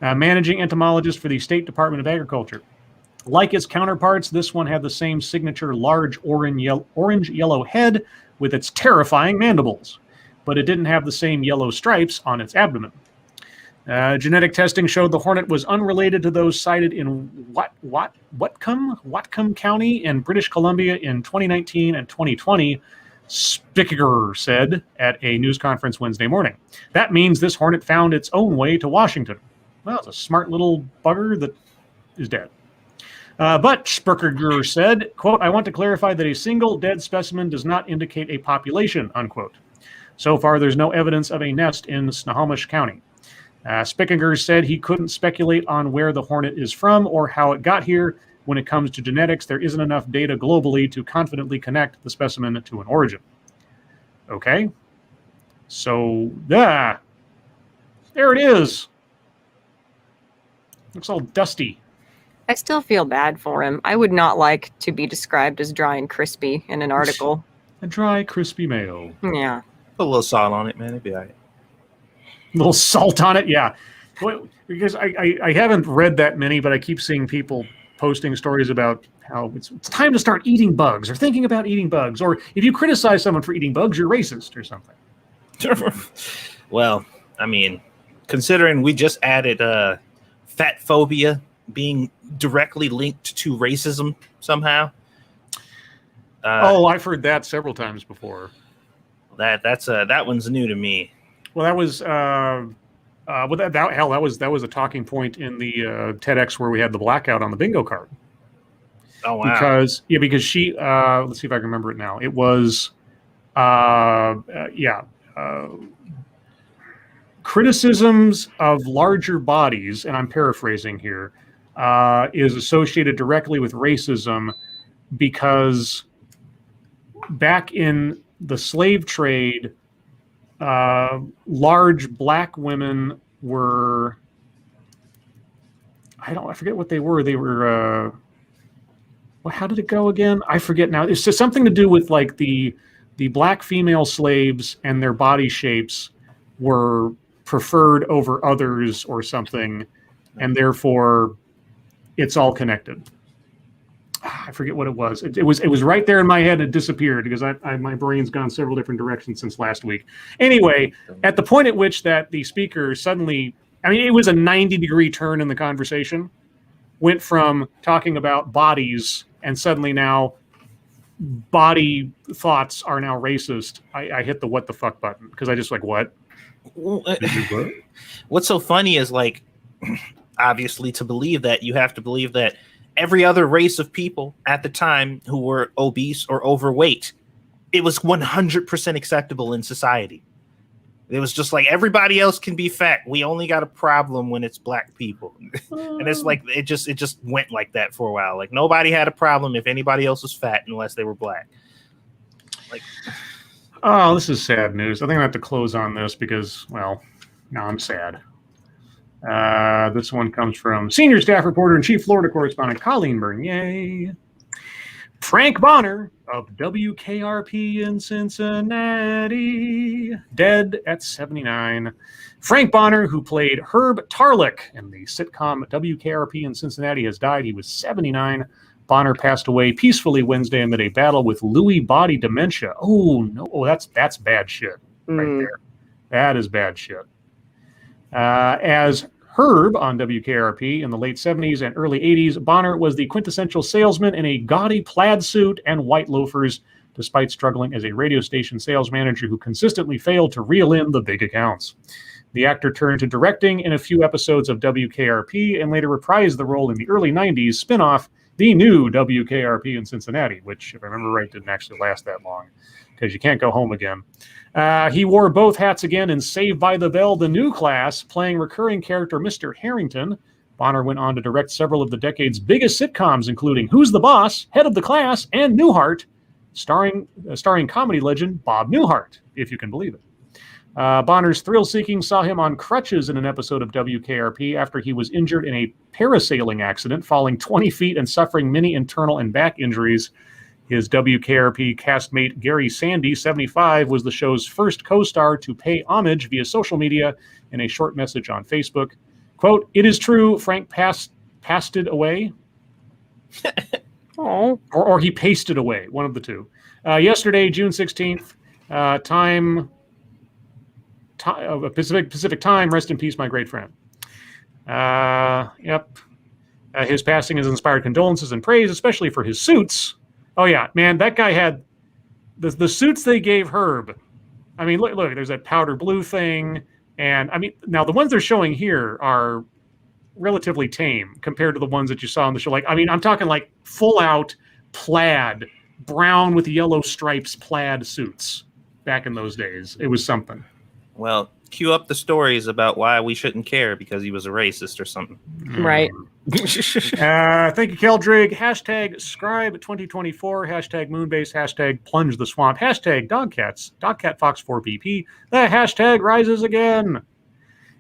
managing entomologist for the State Department of Agriculture. Like its counterparts, this one had the same signature large orange-yellow head with its terrifying mandibles, but it didn't have the same yellow stripes on its abdomen. Genetic testing showed the hornet was unrelated to those sighted in Whatcom County in British Columbia in 2019 and 2020, Spikiger said at a news conference Wednesday morning. That means this hornet found its own way to Washington. Well, it's a smart little bugger that is dead. But Spikiger said, quote, I want to clarify that a single dead specimen does not indicate a population, unquote. So far, there's no evidence of a nest in Snohomish County. Spikinger said he couldn't speculate on where the hornet is from or how it got here. When it comes to genetics, there isn't enough data globally to confidently connect the specimen to an origin. Okay. So, there it is. Looks all dusty. I still feel bad for him. I would not like to be described as dry and crispy in an article. A dry, crispy male. Yeah. Put a little salt on it, man. It'd be all right. A little salt on it, yeah. Because I haven't read that many, but I keep seeing people posting stories about how it's time to start eating bugs or thinking about eating bugs. Or if you criticize someone for eating bugs, you're racist or something. Well, I mean, considering we just added fat phobia being directly linked to racism somehow. I've heard that several times before. That one's new to me. Well, that was that was a talking point in the TEDx where we had the blackout on the bingo card. Oh wow! Because she let's see if I can remember it now. It was criticisms of larger bodies, and I'm paraphrasing here, is associated directly with racism because back in the slave trade, large black women were, I forget what they were. They were, how did it go again? I forget now. It's just something to do with like the black female slaves and their body shapes were preferred over others or something, and therefore it's all connected. I forget what it was. It was right there in my head. It disappeared because my brain's gone several different directions since last week. Anyway, at the point at which that the speaker suddenly, it was a 90-degree turn in the conversation, went from talking about bodies and suddenly now body thoughts are now racist. I hit the what the fuck button because I just like, what? What's so funny is like, obviously to believe that, you have to believe that every other race of people at the time who were obese or overweight, it was 100% acceptable in society. It was just like everybody else can be fat. We only got a problem when it's black people. And it's like it just went like that for a while. Like nobody had a problem if anybody else was fat unless they were black. Like, oh, this is sad news. I think I have to close on this because, well, now I'm sad. This one comes from senior staff reporter and chief Florida correspondent Colleen Bernier. Frank Bonner of WKRP in Cincinnati, dead at 79. Frank Bonner, who played Herb Tarlick in the sitcom WKRP in Cincinnati, has died. He was 79. Bonner passed away peacefully Wednesday amid a battle with Lewy body dementia. Oh, no. Oh, that's bad shit right there. That is bad shit. As Herb on WKRP in the late 70s and early 80s, Bonner was the quintessential salesman in a gaudy plaid suit and white loafers, despite struggling as a radio station sales manager who consistently failed to reel in the big accounts. The actor turned to directing in a few episodes of WKRP and later reprised the role in the early 90s spinoff, The New WKRP in Cincinnati, which, if I remember right, didn't actually last that long because you can't go home again. He wore both hats again in Saved by the Bell, The New Class, playing recurring character Mr. Harrington. Bonner went on to direct several of the decade's biggest sitcoms, including Who's the Boss, Head of the Class, and Newhart, starring comedy legend Bob Newhart, if you can believe it. Bonner's thrill-seeking saw him on crutches in an episode of WKRP after he was injured in a parasailing accident, falling 20 feet and suffering many internal and back injuries. His WKRP castmate Gary Sandy, 75, was the show's first co-star to pay homage via social media in a short message on Facebook. Quote, "It is true, Frank passed it away." Oh. Or he pasted away, one of the two. Yesterday, June 16th, Pacific time, rest in peace, my great friend. Yep. His passing has inspired condolences and praise, especially for his suits. Oh, yeah, man, that guy had the suits they gave Herb. I mean, look, there's that powder blue thing. And, I mean, now the ones they're showing here are relatively tame compared to the ones that you saw on the show. Like, I mean, I'm talking like full-out plaid, brown with yellow stripes plaid suits back in those days. It was something. Well, cue up the stories about why we shouldn't care because he was a racist or something. Right. Thank you, Keldrig. Hashtag Scribe 2024. Hashtag Moonbase. Hashtag Plunge the Swamp. Hashtag Dogcats. Dogcat Fox 4BP. The hashtag rises again.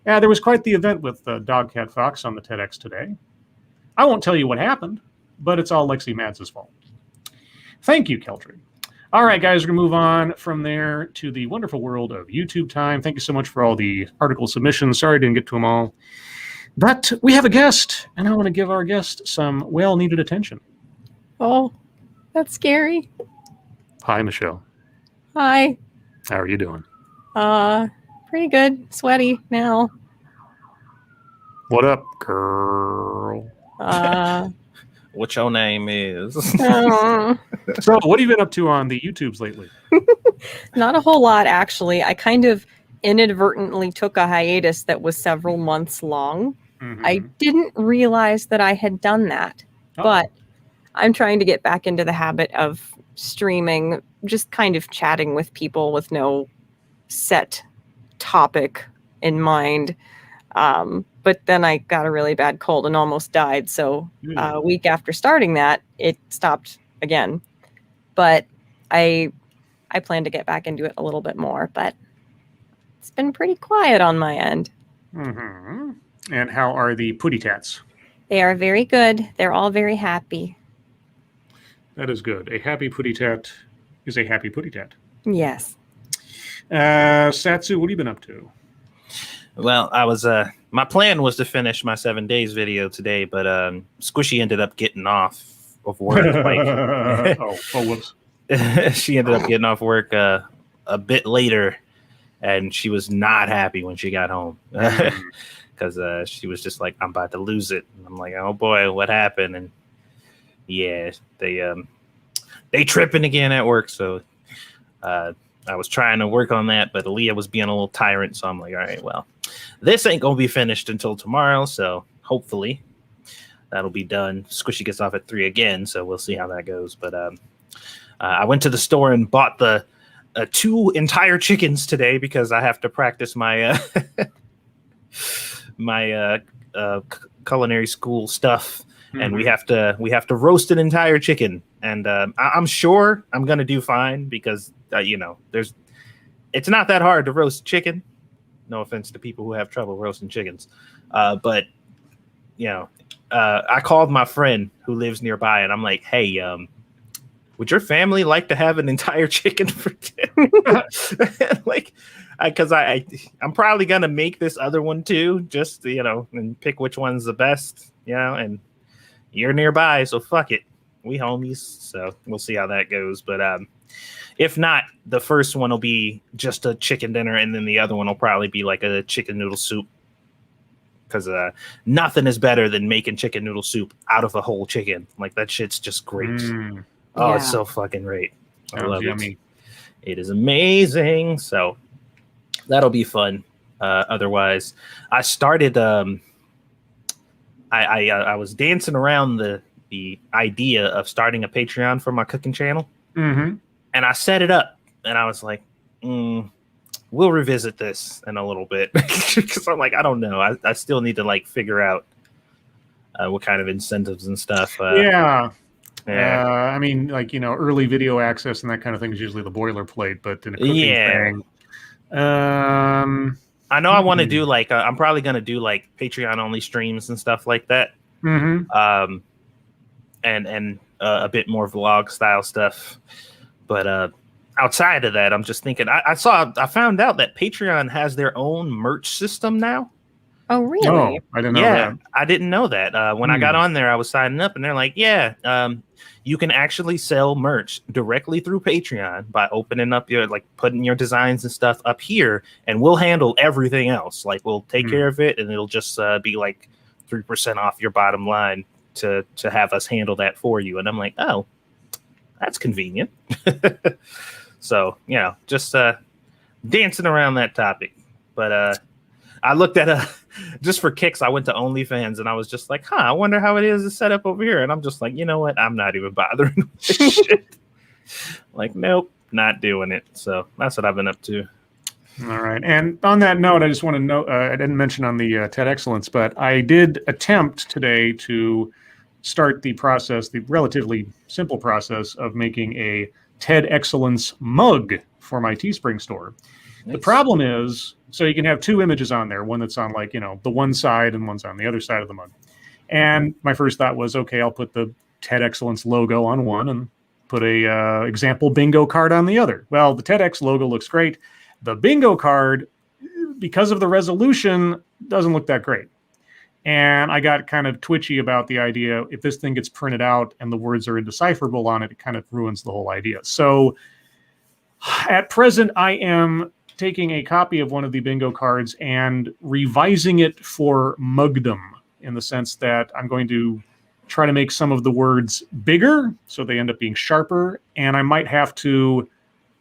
Yeah, there was quite the event with Dogcat Fox on the TEDx today. I won't tell you what happened, but it's all Lexi Mads' fault. Thank you, Keldrig. All right, guys, we're going to move on from there to the wonderful world of YouTube time. Thank you so much for all the article submissions. Sorry I didn't get to them all. But we have a guest, and I want to give our guest some well-needed attention. Oh, that's scary. Hi, Michelle. Hi. How are you doing? Pretty good. Sweaty now. What up, girl? What your name is? So, what have you been up to on the YouTubes lately? Not a whole lot, actually. I kind of inadvertently took a hiatus that was several months long. Mm-hmm. I didn't realize that I had done that, but I'm trying to get back into the habit of streaming, just kind of chatting with people with no set topic in mind. But then I got a really bad cold and almost died. So a week after starting that, it stopped again. But I plan to get back into it a little bit more, but it's been pretty quiet on my end. Mm-hmm. And how are the Putty Tats? They are very good. They're all very happy. That is good. A happy Putty Tat is a happy Putty Tat. Yes. Satsu, what have you been up to? Well, I was my plan was to finish my 7 days video today, but Squishy ended up getting off of work. Whoops. She ended up getting off work a bit later, and she was not happy when she got home because she was just like, "I'm about to lose it." And I'm like, "Oh boy, what happened?" And yeah, they tripping again at work, so I was trying to work on that, but Aaliyah was being a little tyrant, so I'm like, all right, well, this ain't gonna be finished until tomorrow, so hopefully that'll be done. Squishy gets off at 3 again, so we'll see how that goes. But I went to the store and bought the 2 entire chickens today because I have to practice my my culinary school stuff. Mm-hmm. And we have to roast an entire chicken, and I'm sure I'm gonna do fine because it's not that hard to roast chicken. No offense to people who have trouble roasting chickens. But, I called my friend who lives nearby, and I'm like, hey, would your family like to have an entire chicken for dinner? Like, because I'm probably going to make this other one too, just, and pick which one's the best, and you're nearby, so fuck it. We homies, so we'll see how that goes. But if not, the first one will be just a chicken dinner, and then the other one will probably be like a chicken noodle soup. Because nothing is better than making chicken noodle soup out of a whole chicken. Like, that shit's just great. Oh, Yeah. it's so fucking great. I Sounds love yummy. it. It is amazing. So that'll be fun. Otherwise, I started. I was dancing around the idea of starting a Patreon for my cooking channel, Mm-hmm. and I set it up, and I was like, we'll revisit this in a little bit, because I'm like, I don't know. I still need to like figure out what kind of incentives and stuff. Yeah. Yeah. I mean, like, early video access and that kind of thing is usually the boilerplate, but in a cooking thing, I know I want to do like I'm probably gonna do like Patreon only streams and stuff like that. mm-hmm. And a bit more vlog style stuff. But outside of that, I'm just thinking. I found out that Patreon has their own merch system now. Oh, really? No, I didn't know that. I didn't know that. When I got on there, I was signing up, and they're like, you can actually sell merch directly through Patreon by opening up putting your designs and stuff up here, and we'll handle everything else. Like, we'll take care of it, and it'll just be like 3% off your bottom line to have us handle that for you. And I'm like, oh, that's convenient. So, just dancing around that topic. But I looked at just for kicks, I went to OnlyFans, and I was just like, I wonder how it is set up over here. And I'm just like, you know what? I'm not even bothering with this shit. Like, nope, not doing it. So that's what I've been up to. All right. And on that note, I just want to note, I didn't mention on the TED Excellence, but I did attempt today to start the process, the relatively simple process of making a TED Excellence mug for my Teespring store. Nice. The problem is, so you can have two images on there, one that's on the one side and one's on the other side of the mug. And my first thought was, okay, I'll put the TED Excellence logo on one and put a example bingo card on the other. Well, the TEDx logo looks great. The bingo card, because of the resolution, doesn't look that great. And I got kind of twitchy about the idea, if this thing gets printed out and the words are indecipherable on it, it kind of ruins the whole idea. So at present, I am taking a copy of one of the bingo cards and revising it for mugdom, in the sense that I'm going to try to make some of the words bigger so they end up being sharper, and I might have to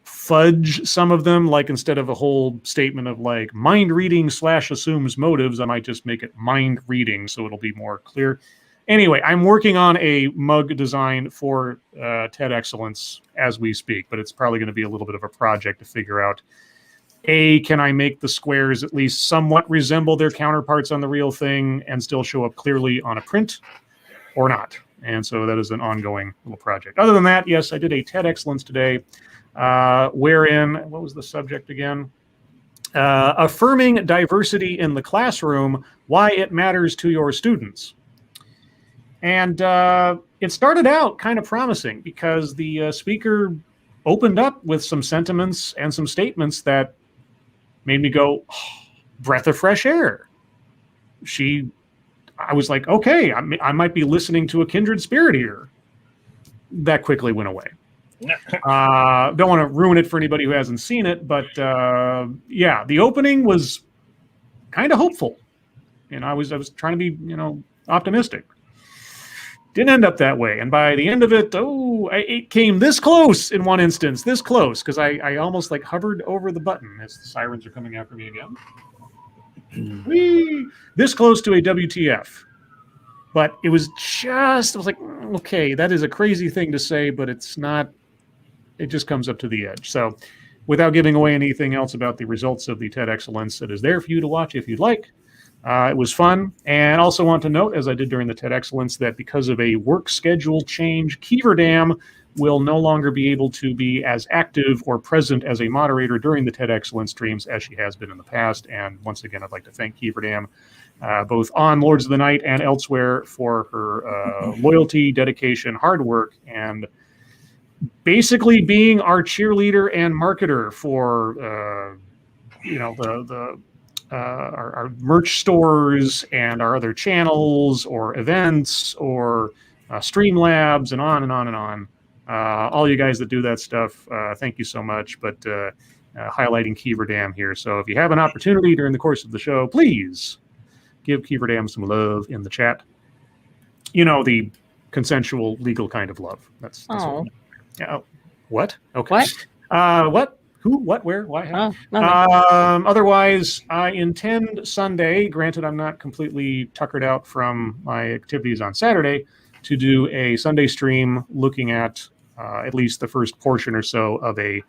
fudge some of them, like instead of a whole statement of like mind reading / assumes motives, I might just make it mind reading so it'll be more clear. Anyway, I'm working on a mug design for TED Excellence as we speak, but it's probably going to be a little bit of a project to figure out, can I make the squares at least somewhat resemble their counterparts on the real thing and still show up clearly on a print, or not? And so that is an ongoing little project. Other than that, yes, I did a TED Excellence today, wherein, what was the subject again? Affirming diversity in the classroom, why it matters to your students. And it started out kind of promising, because the speaker opened up with some sentiments and some statements that made me go, breath of fresh air. I was like, okay, I might be listening to a kindred spirit here. That quickly went away. Don't want to ruin it for anybody who hasn't seen it, but yeah, the opening was kind of hopeful, and I was trying to be optimistic. Didn't end up that way, and by the end of it, it came this close in one instance, this close, because I almost like hovered over the button as the sirens are coming after me again. Whee! This close to a WTF. But it was just, I was like, okay, that is a crazy thing to say, but it's not, it just comes up to the edge. So without giving away anything else about the results of the TED Excellence, it is there for you to watch if you'd like. It was fun, and also want to note, as I did during the TED Excellence, that because of a work schedule change, Keeverdam will no longer be able to be as active or present as a moderator during the TED Excellence streams as she has been in the past. And once again, I'd like to thank Keeverdam, both on Lords of the Night and elsewhere, for her loyalty, dedication, hard work, and basically being our cheerleader and marketer for our merch stores and our other channels or events or Streamlabs and on and on and on. All you guys that do that stuff, thank you so much. But highlighting Keeverdam here. So if you have an opportunity during the course of the show, please give Keeverdam some love in the chat. The consensual, legal kind of love. That's what? Okay. What? What? Who? What? Where? Why? How? Nothing. Otherwise, I intend Sunday, granted I'm not completely tuckered out from my activities on Saturday, to do a Sunday stream looking at least the first portion or so of a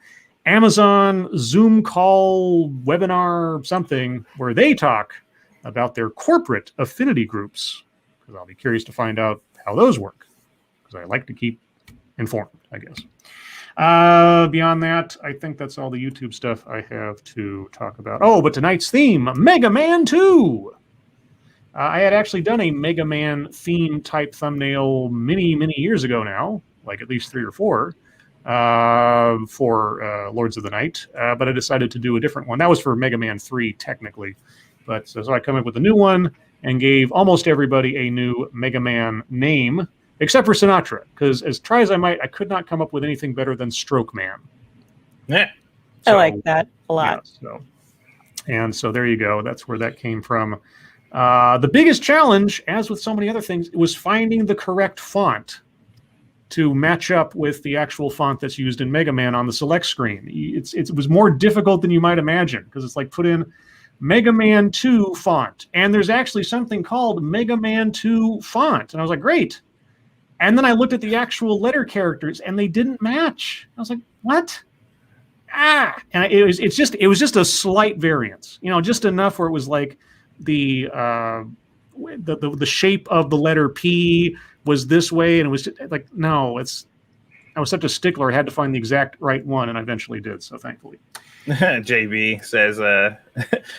Amazon Zoom call, webinar, something, where they talk about their corporate affinity groups, because I'll be curious to find out how those work, because I like to keep informed, I guess. Beyond that, I think that's all the YouTube stuff I have to talk about. Oh, but tonight's theme, Mega Man 2. I had actually done a Mega Man theme type thumbnail many, many years ago now, like at least 3 or 4, for Lords of the Night, but I decided to do a different one. That was for Mega Man 3, technically. But so I come up with a new one and gave almost everybody a new Mega Man name, except for Sinatra, because as try as I might, I could not come up with anything better than Stroke Man. Yeah. I like that a lot. Yeah, so there you go. That's where that came from. The biggest challenge, as with so many other things, was finding the correct font to match up with the actual font that's used in Mega Man on the select screen. It was more difficult than you might imagine, because it's like put in Mega Man 2 font, and there's actually something called Mega Man 2 font. And I was like, great. And then I looked at the actual letter characters, and they didn't match. I was like, what? And it was just a slight variance, just enough where it was like the shape of the letter P was this way, and it was just like, no, I was such a stickler. I had to find the exact right one, and I eventually did. So thankfully. JB says,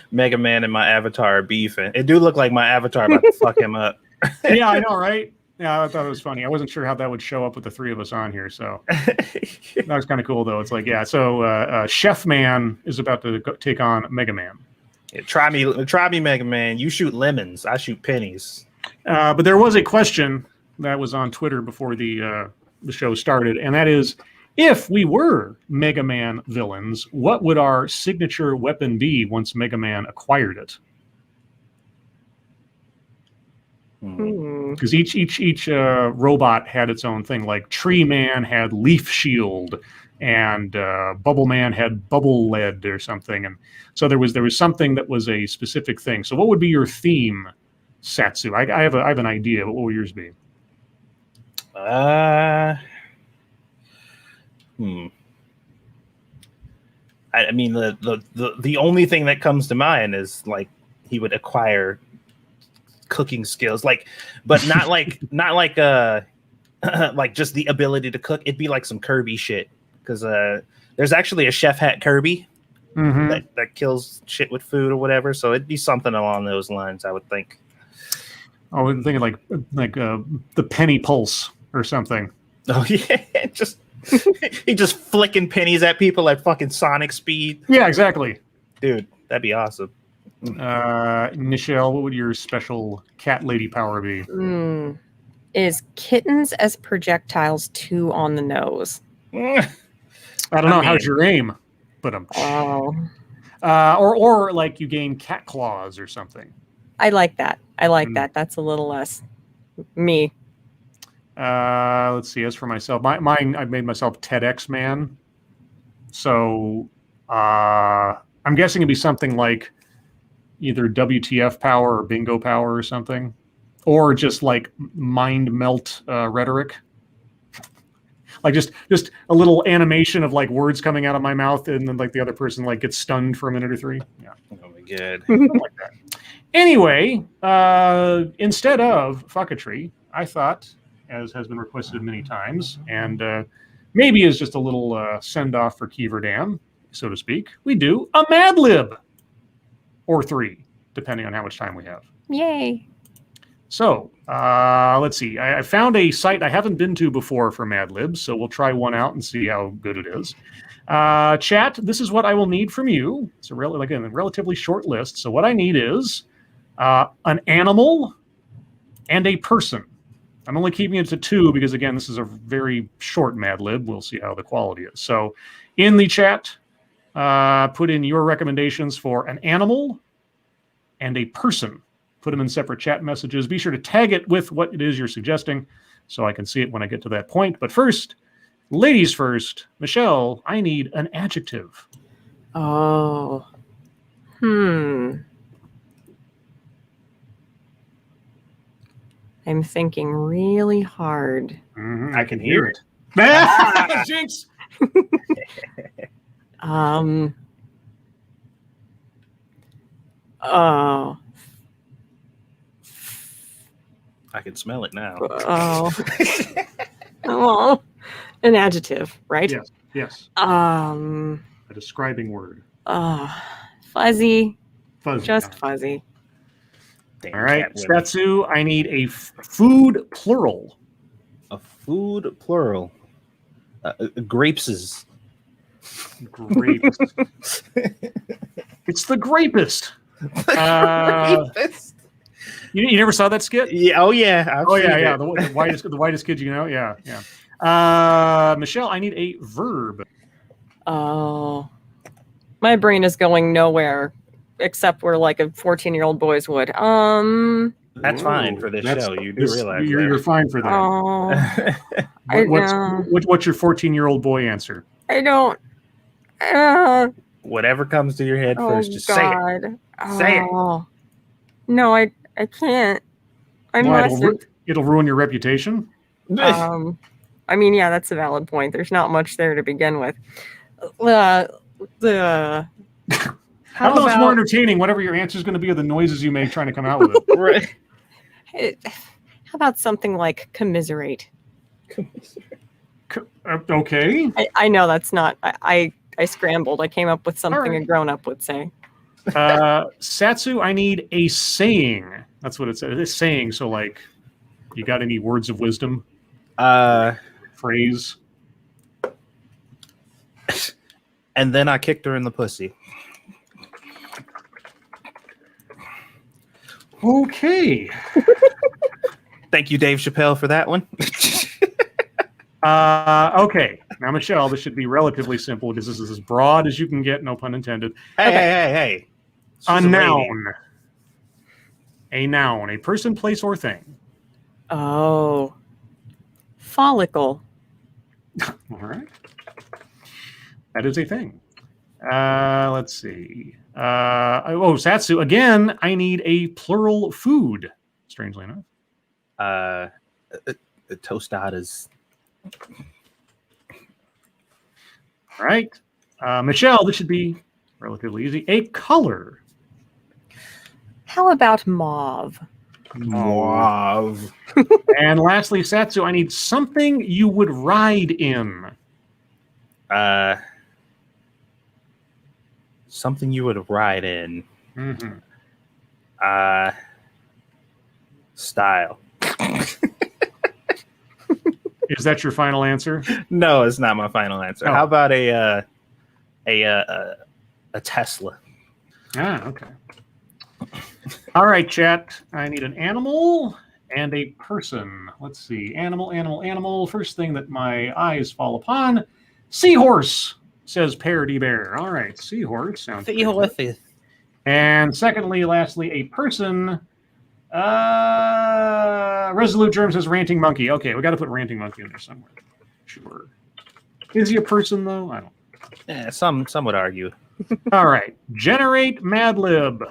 Mega Man and my avatar are beefing. It do look like my avatar about to fuck him up. Yeah, I know, right? Yeah, I thought it was funny. I wasn't sure how that would show up with the 3 of us on here, so that was kind of cool, though. It's like, yeah, so Chef Man is about to take on Mega Man. Yeah, try me, Mega Man. You shoot lemons, I shoot pennies. But there was a question that was on Twitter before the show started, and that is, if we were Mega Man villains, what would our signature weapon be once Mega Man acquired it? Because each robot had its own thing. Like Tree Man had Leaf Shield, and Bubble Man had Bubble Lead or something. And so there was something that was a specific thing. So what would be your theme, Satsu? I have an idea, but what would yours be? I mean, the only thing that comes to mind is like he would acquire cooking skills, but not like like just the ability to cook. It'd be like some Kirby shit, because there's actually a Chef Hat Kirby that kills shit with food or whatever. So it'd be something along those lines, I would think. Oh, I'm thinking like the Penny Pulse or something. Oh yeah, just he just flicking pennies at people at fucking Sonic speed. Yeah, exactly, dude. That'd be awesome. Nichelle, what would your special cat lady power be? Is kittens as projectiles too on the nose? I don't know. How's your aim? But or like you gain cat claws or something. I like that. That. That's a little less me. Let's see. As for myself, mine, I've made myself TEDx man. So I'm guessing it'd be something like either WTF power or bingo power or something, or just like mind melt rhetoric. Like just a little animation of like words coming out of my mouth, and then like the other person like gets stunned for a minute or 3. Yeah. Oh my god. Like that. Anyway, instead of fucketry, I thought, as has been requested many times, and maybe is just a little send-off for Kiever Dam, so to speak, we do a Mad Lib. Or 3, depending on how much time we have. Yay. So, let's see. I found a site I haven't been to before for Mad Libs, so we'll try one out and see how good it is. Chat, this is what I will need from you. It's a relatively short list. So what I need is an animal and a person. I'm only keeping it to 2 because, again, this is a very short Mad Lib. We'll see how the quality is. So in the chat, put in your recommendations for an animal and a person. Put them in separate chat messages. Be sure to tag it with what it is you're suggesting so I can see it when I get to that point. But first, ladies first. Michelle, I need an adjective. Oh. I'm thinking really hard. Mm-hmm. I can hear it. Jinx! Oh. I can smell it now. Oh. Oh. An adjective, right? Yes. Yes. A describing word. Fuzzy. Fuzzy. Just fuzzy. Damn all right. cat women. Satsu, I need a food plural. A food plural. Grapes. Grapes. It's the grapist. Grapest. You never saw that skit? Yeah. Oh yeah. Yeah. The whitest kid you know. Yeah. Michelle, I need a verb. Oh. My brain is going nowhere except where like a 14-year-old boys would. That's fine for this show. You do realize you're fine for that. Oh. What's your 14-year-old boy answer? I don't. Whatever comes to your head first, just say it. Say it. No, I can't. I Why, must. It'll ruin your reputation. I mean, yeah, that's a valid point. There's not much there to begin with. How about it's more entertaining? Whatever your answer is going to be, or the noises you make trying to come out with it. Right. How about something like commiserate? Okay. I know that's not. I scrambled. I came up with something right. a grown-up would say. Satsu, I need a saying. That's what it says. It's saying. So, like, you got any words of wisdom? Phrase. And then I kicked her in the pussy. Okay. Thank you, Dave Chappelle, for that one. Okay. Now, Michelle, this should be relatively simple because this is as broad as you can get, no pun intended. Hey. A noun. A noun. A person, place, or thing. Oh. Follicle. All right. That is a thing. Let's see. Satsu, again, I need a plural food, strangely enough. Tostadas. All right. Michelle, this should be relatively easy. A color. How about mauve? Mauve. And lastly, Satsu, I need something you would ride in. Something you would ride in. Mm-hmm. Style. Is that your final answer? No, it's not my final answer. Oh. How about a Tesla? Okay. All right, chat. I need an animal and a person. Let's see. Animal. First thing that my eyes fall upon. Seahorse, says Parody Bear. All right, seahorse. Sounds pretty good. And lastly, a person. Resolute Germ says Ranting Monkey. Okay, we got to put Ranting Monkey in there somewhere. Sure. Is he a person, though? I don't know. Yeah, some would argue. All right. Generate Mad Lib.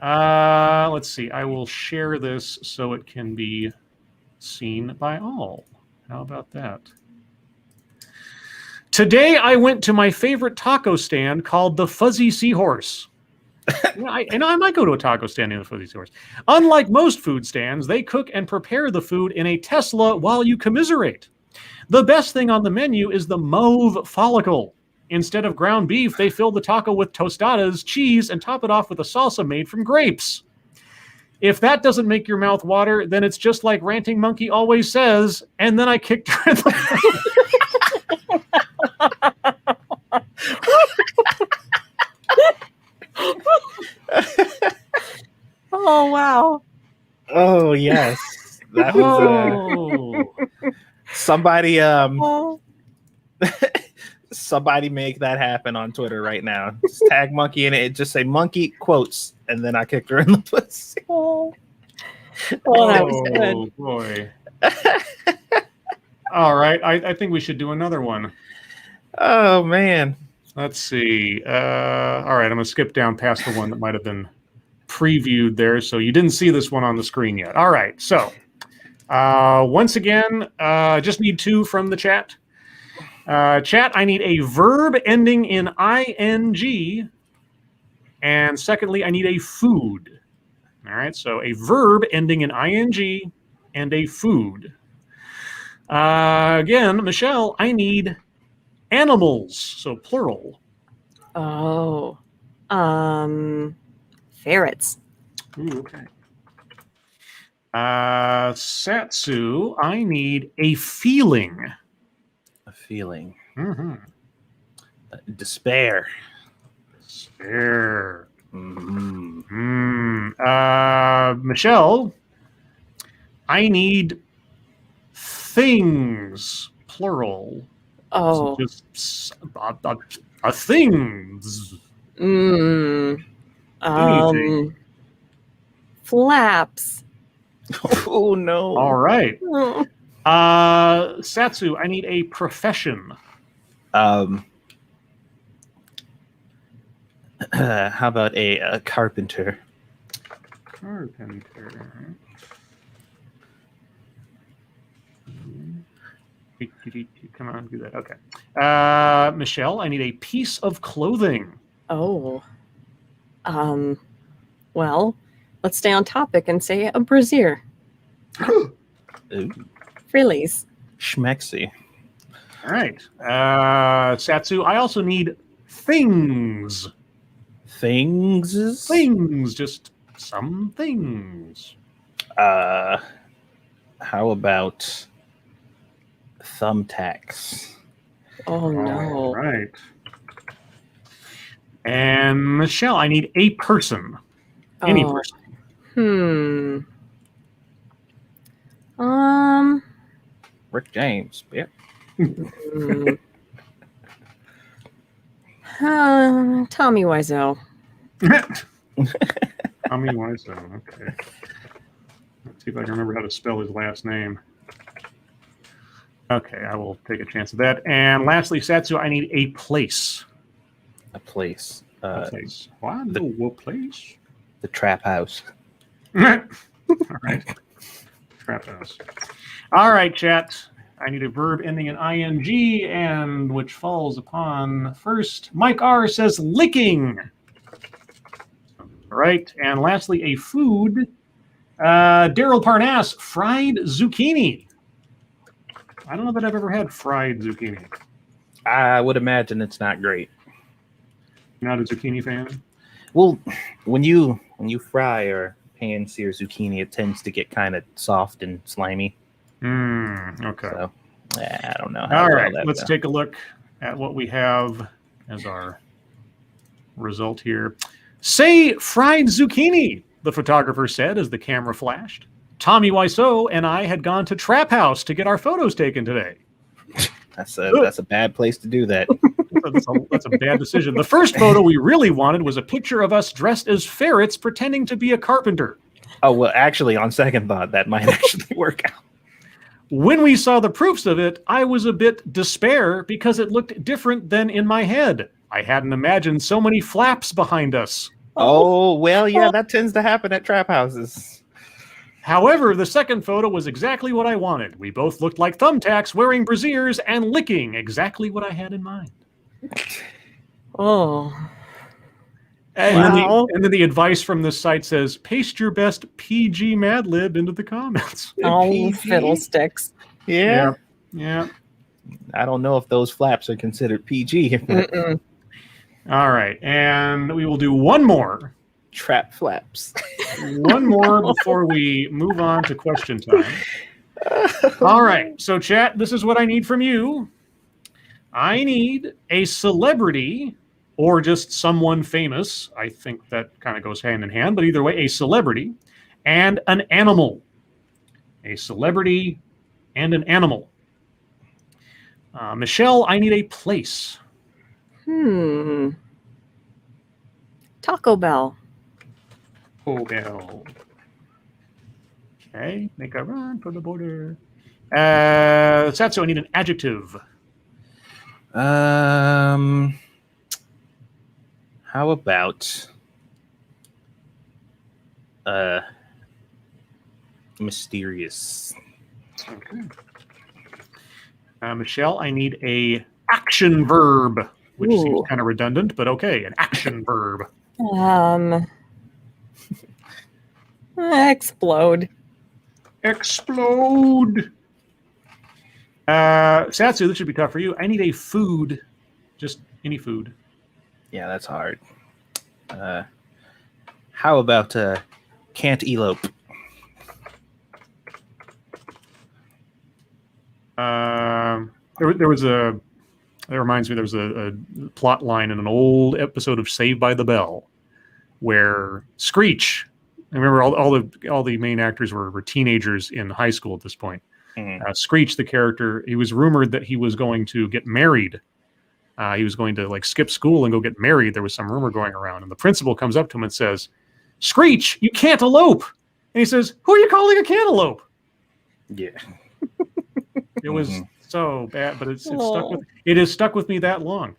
Let's see. I will share this so it can be seen by all. How about that? Today I went to my favorite taco stand called the Fuzzy Seahorse. Yeah, I might go to a taco stand in the food stores. Unlike most food stands, they cook and prepare the food in a Tesla while you commiserate. The best thing on the menu is the mauve follicle. Instead of ground beef, they fill the taco with tostadas, cheese, and top it off with a salsa made from grapes. If that doesn't make your mouth water, then it's just like Ranting Monkey always says, and then I kicked her in the Oh, wow. Oh yes, that was somebody. Oh. Somebody make that happen on Twitter right now. Just tag monkey in it. Just say monkey quotes, and then I kicked her in the pussy. Oh, that was good. Oh, boy. All right. I think we should do another one. Oh man. Let's see. All right. I'm going to skip down past the one that might have been previewed there. So you didn't see this one on the screen yet. All right. So once again, just need 2 from the chat. Chat, I need a verb ending in ing. And secondly, I need a food. All right. So a verb ending in ing and a food. Again, Michelle, I need animals. So plural. Oh. Ferrets. Ooh, okay. Satsu, I need a feeling. A feeling. Mm-hmm. Despair. Despair. Mm-hmm. Michelle, I need things, plural. Oh. So just a things. Anything. Flaps. Oh no. All right. Oh. Satsu, I need a profession. How about a carpenter? Carpenter. Come on, do that. Okay. Michelle, I need a piece of clothing. Oh. Well, let's stay on topic and say a brassiere. Ooh, Frillies. schmexy. All right. Satsu, I also need things. Things. Things, just some things. How about thumbtacks? Oh, no. All right. And Michelle, I need a person. Any Oh. person. Rick James. Yep. Tommy Wiseau. Tommy Wiseau. Okay. Let's see if I can remember how to spell his last name. Okay, I will take a chance of that. And lastly, Satsu, I need a place. A place. A place. Why no place? The trap house. All right. Trap house. All right, chat. I need a verb ending in ing and which falls upon first. Mike R says licking. All right. And lastly, a food. Daryl Parnass, fried zucchini. I don't know that I've ever had fried zucchini. I would imagine it's not great. Not a zucchini fan? Well, when you fry or pan sear zucchini, it tends to get kind of soft and slimy. Okay. So, I don't know. All right. Let's take a look at what we have as our result here. Say fried zucchini, the photographer said as the camera flashed. Tommy Wiseau and I had gone to Trap House to get our photos taken today. That's a bad place to do that. That's a bad decision. The first photo we really wanted was a picture of us dressed as ferrets pretending to be a carpenter. Oh, well, actually, on second thought, that might actually work out. When we saw the proofs of it, I was a bit despair because it looked different than in my head. I hadn't imagined so many flaps behind us. Oh, well, yeah, that tends to happen at trap houses. However, the second photo was exactly what I wanted. We both looked like thumbtacks, wearing brassieres and licking, exactly what I had in mind. Oh. Wow. And then the advice from this site says, paste your best PG Mad Lib into the comments. Oh, PG? fiddlesticks. Yeah. Yeah. I don't know if those flaps are considered PG. Mm-mm. All right. And we will do one more. Trap flaps. One more before we move on to question time. All right. So, chat, this is what I need from you. I need a celebrity or just someone famous. I think that kind of goes hand in hand, but either way, a celebrity and an animal. A celebrity and an animal. Michelle, I need a place. Taco Bell. Taco Bell. Okay, make a run for the border. Satsu, I need an adjective. How about mysterious? Okay. Michelle, I need a action verb, which seems kind of redundant, but okay, an action verb. Explode. Explode. Satsu, this should be tough for you. I need a food, just any food. Yeah, that's hard. How about can't elope? There was a. That reminds me. There was a plot line in an old episode of Saved by the Bell, where Screech. I remember all the main actors were teenagers in high school at this point. Screech, the character, he was rumored that he was going to get married. He was going to skip school and go get married. There was some rumor going around, and the principal comes up to him and says, "Screech, you can't elope." And he says, "Who are you calling a cantaloupe?" Yeah. It was so bad, but it has stuck with me that long.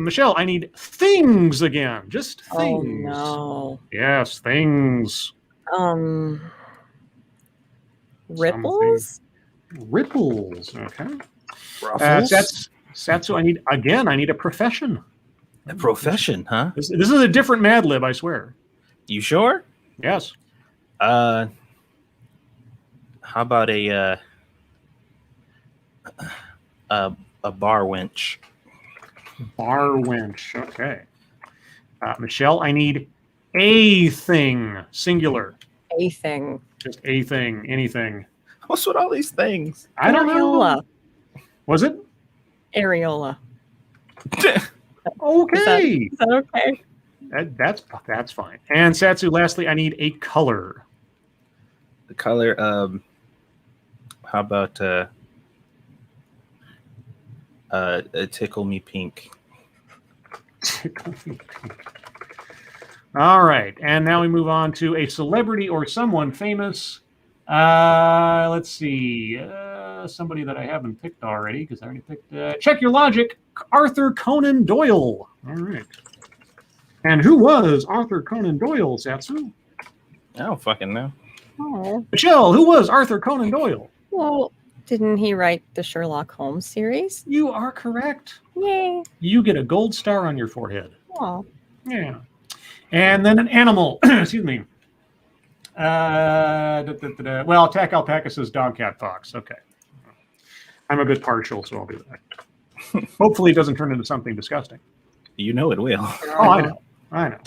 Michelle, I need things again. Just things. Oh no. Yes, things. Ripples? Ripples. Okay. Ruffles? Satsu, I need a profession. A profession, huh? This is a different Mad Lib, I swear. You sure? Yes. How about a bar wench? Bar wench. Okay. Michelle, I need a thing, singular. A thing. Just a thing, anything. What's with all these things? I don't know. Was it? Areola. Okay. Is that okay? That's fine. And Satsu, lastly, I need a color. The color, how about tickle me pink? Tickle me pink. All right, and now we move on to a celebrity or someone famous. Let's see. Somebody that I haven't picked already, because I already picked... check your logic. Arthur Conan Doyle. All right. And who was Arthur Conan Doyle, Satsu? I don't fucking know. Oh. Michelle, who was Arthur Conan Doyle? Well, didn't he write the Sherlock Holmes series? You are correct. Yay. You get a gold star on your forehead. Oh. Yeah. And then an animal. Excuse me. Well, Attack Alpaca says dog, cat, fox. Okay. I'm a bit partial, so I'll do that. Hopefully it doesn't turn into something disgusting. You know it will. Oh, I know.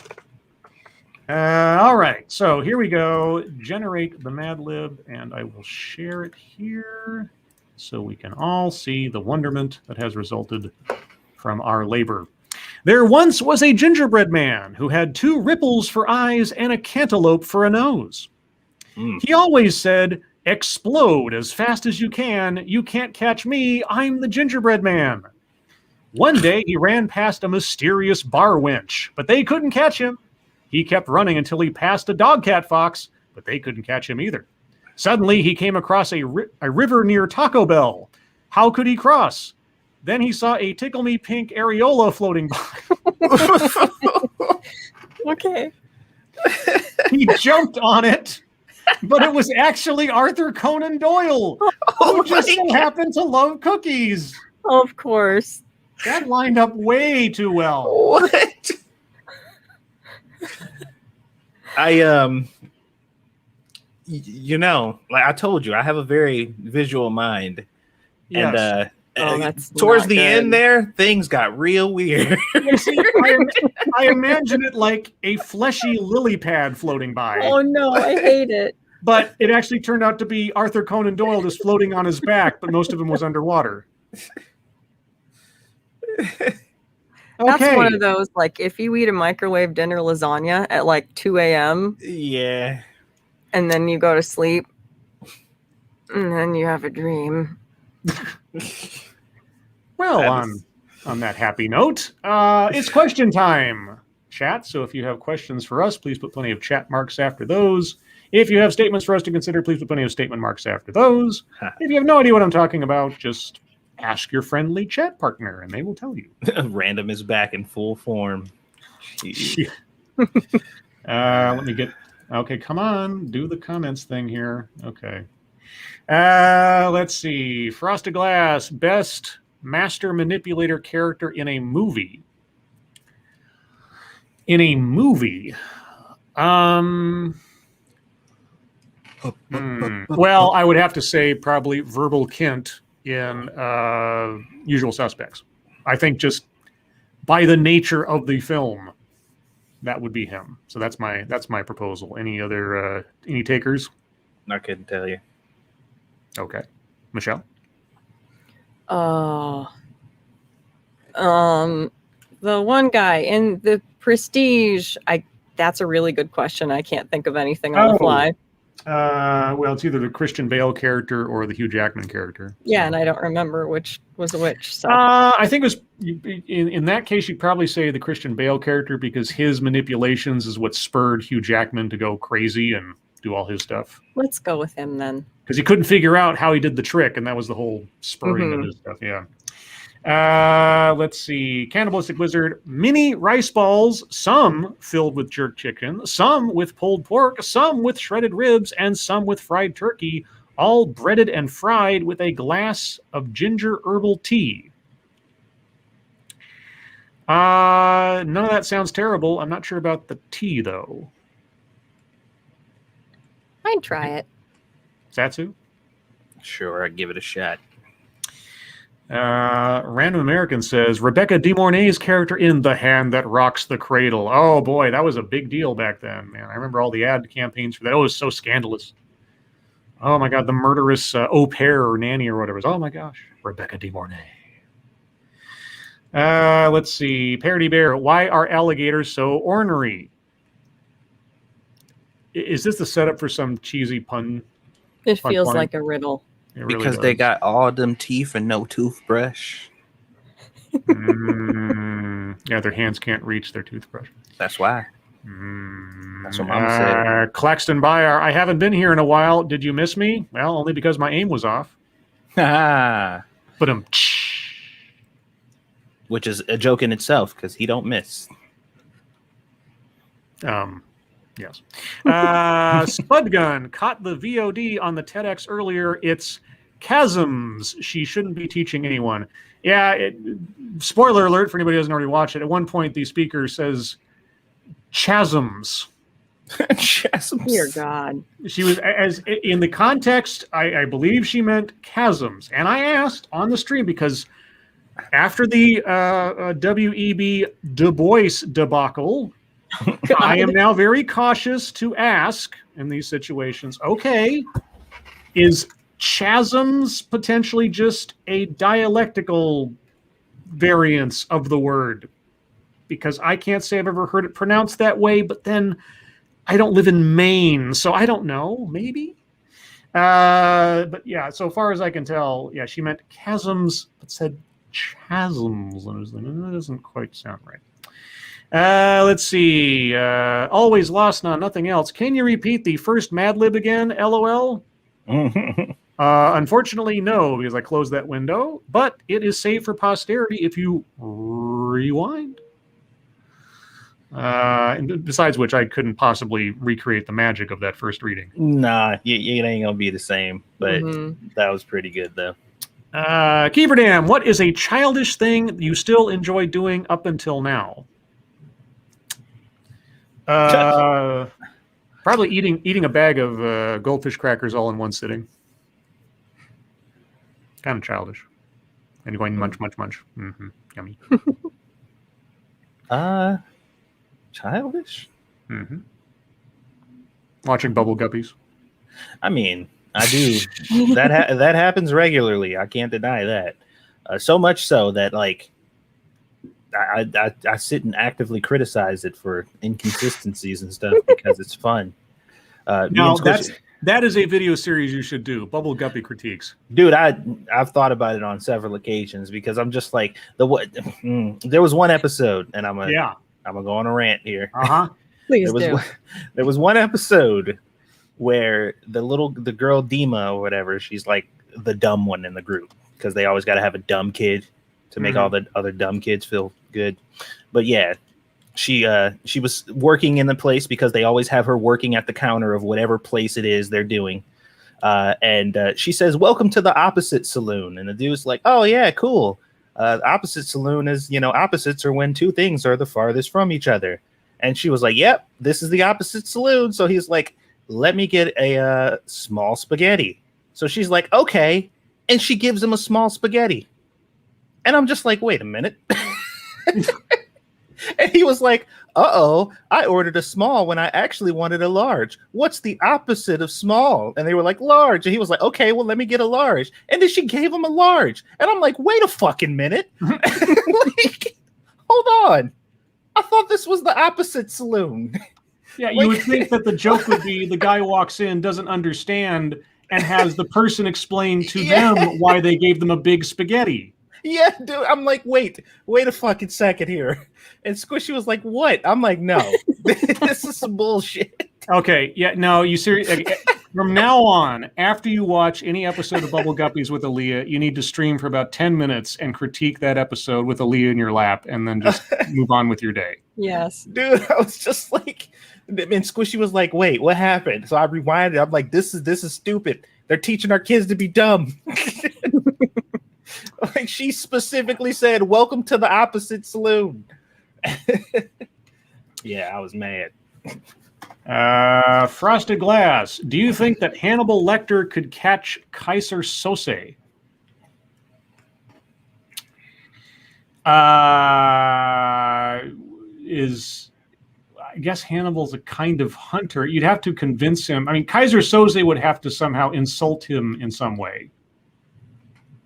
All right. So here we go. Generate the Mad Lib, and I will share it here so we can all see the wonderment that has resulted from our labor. There once was a gingerbread man who had 2 ripples for eyes and a cantaloupe for a nose. He always said, "Explode as fast as you can. You can't catch me. I'm the gingerbread man." One day he ran past a mysterious bar wench, but they couldn't catch him. He kept running until he passed a dog-cat fox, but they couldn't catch him either. Suddenly he came across a river near Taco Bell. How could he cross? Then he saw a tickle me pink areola floating by. Okay. He jumped on it, but it was actually Arthur Conan Doyle, who just so happened to love cookies. Of course. That lined up way too well. What? Like I told you, I have a very visual mind. Yes. And that's towards not the good. end there, things got real weird. You see, I imagine it like a fleshy lily pad floating by. Oh no, I hate it. But it actually turned out to be Arthur Conan Doyle just floating on his back, but most of him was underwater. That's one of those, like, if you eat a microwave dinner lasagna at like 2 a.m. Yeah. and then you go to sleep and then you have a dream. Well, on that happy note, it's question time, chat. So if you have questions for us, please put plenty of chat marks after those. If you have statements for us to consider, please put plenty of statement marks after those. If you have no idea what I'm talking about, just ask your friendly chat partner and they will tell you. Random is back in full form. Let me get... Okay, come on. Do the comments thing here. Okay. Let's see. Frosted Glass, best master manipulator character in a movie. In a movie. Well, I would have to say probably Verbal Kint in Usual Suspects. I think just by the nature of the film, that would be him. So that's my proposal. Any other any takers? I couldn't tell you. Okay, Michelle. The one guy in the Prestige. That's a really good question. I can't think of anything on the fly. Well, it's either the Christian Bale character or the Hugh Jackman character. Yeah, and I don't remember which was which. So I think it was in that case you'd probably say the Christian Bale character because his manipulations is what spurred Hugh Jackman to go crazy and do all his stuff. Let's go with him then. Because he couldn't figure out how he did the trick, and that was the whole spurring of his stuff. Yeah. Let's see. Cannibalistic Wizard. Mini rice balls, some filled with jerk chicken, some with pulled pork, some with shredded ribs, and some with fried turkey, all breaded and fried with a glass of ginger herbal tea. None of that sounds terrible. I'm not sure about the tea, though. I'd try it. Satsu? Sure, I'd give it a shot. Random American says, Rebecca De Mornay's character in The Hand That Rocks the Cradle. Oh, boy, that was a big deal back then, man. I remember all the ad campaigns for that. Oh, it was so scandalous. Oh, my God, the murderous au pair or nanny or whatever. Oh, my gosh. Rebecca De Mornay. Let's see. Parody Bear, why are alligators so ornery? Is this the setup for some cheesy pun? It feels like a riddle. Really because does. they got all them teeth and no toothbrush. Yeah, their hands can't reach their toothbrush. That's why. That's what Mama said. Claxton Byar, I haven't been here in a while. Did you miss me? Well, only because my aim was off. But which is a joke in itself because he don't miss. Yes. Spud Gun caught the VOD on the TEDx earlier. It's chasms. She shouldn't be teaching anyone. Yeah. Spoiler alert for anybody who hasn't already watched it. At one point, the speaker says chasms. Chasms. Dear God. She was as in the context. I believe she meant chasms. And I asked on the stream because after the W.E.B. Du Bois debacle. I am now very cautious to ask in these situations, okay, is chasms potentially just a dialectical variance of the word? Because I can't say I've ever heard it pronounced that way, but then I don't live in Maine, so I don't know, maybe? But yeah, so far as I can tell, yeah, she meant chasms, but said chasms. And I was like, that doesn't quite sound right. Let's see. Always lost on nothing else. Can you repeat the first Mad Lib again? LOL. Unfortunately, no, because I closed that window. But it is saved for posterity if you rewind. And besides which, I couldn't possibly recreate the magic of that first reading. Nah, it ain't gonna be the same. But that was pretty good, though. Keeverdam, what is a childish thing you still enjoy doing up until now? Probably eating a bag of goldfish crackers all in one sitting. Kind of childish. And going munch. Mm-hmm. Yummy. Childish? Mm-hmm. Watching bubble guppies. I mean, I do. That happens regularly. I can't deny that. So much so that like I sit and actively criticize it for inconsistencies and stuff because it's fun. No, that is a video series you should do. Bubble guppy critiques. Dude, I've thought about it on several occasions because I'm just like there was one episode, and I'm gonna go on a rant here. Please do. There was one episode where the girl Dima or whatever, she's like the dumb one in the group because they always got to have a dumb kid to make all the other dumb kids feel good. But yeah, she was working in the place because they always have her working at the counter of whatever place it is they're doing. And she says, "Welcome to the opposite saloon." And the dude's like, "Oh yeah, cool. Opposite saloon is, opposites are when two things are the farthest from each other." And she was like, "Yep, this is the opposite saloon." So he's like, "Let me get a small spaghetti." So she's like, "Okay." And she gives him a small spaghetti. And I'm just like, wait a minute. And he was like, "Uh-oh, I ordered a small when I actually wanted a large. What's the opposite of small?" And they were like, "Large." And he was like, "Okay, well, let me get a large." And then she gave him a large. And I'm like, wait a fucking minute. Like, hold on. I thought this was the opposite saloon. Yeah, you would think that the joke would be the guy walks in, doesn't understand, and has the person explain to them why they gave them a big spaghetti. Yeah, dude. I'm like, wait a fucking second here. And Squishy was like, "What?" I'm like, "No, this is some bullshit." Okay, yeah, no, you seriously. From now on, after you watch any episode of Bubble Guppies with Aaliyah, you need to stream for about 10 minutes and critique that episode with Aaliyah in your lap, and then just move on with your day. Yes, dude. I was just like, and Squishy was like, "Wait, what happened?" So I rewinded. I'm like, "This is stupid. They're teaching our kids to be dumb." Like she specifically said, "Welcome to the opposite saloon." Yeah, I was mad. Frosted Glass. Do you think that Hannibal Lecter could catch Kaiser Sose? I guess Hannibal's a kind of hunter. You'd have to convince him. I mean, Kaiser Soze would have to somehow insult him in some way.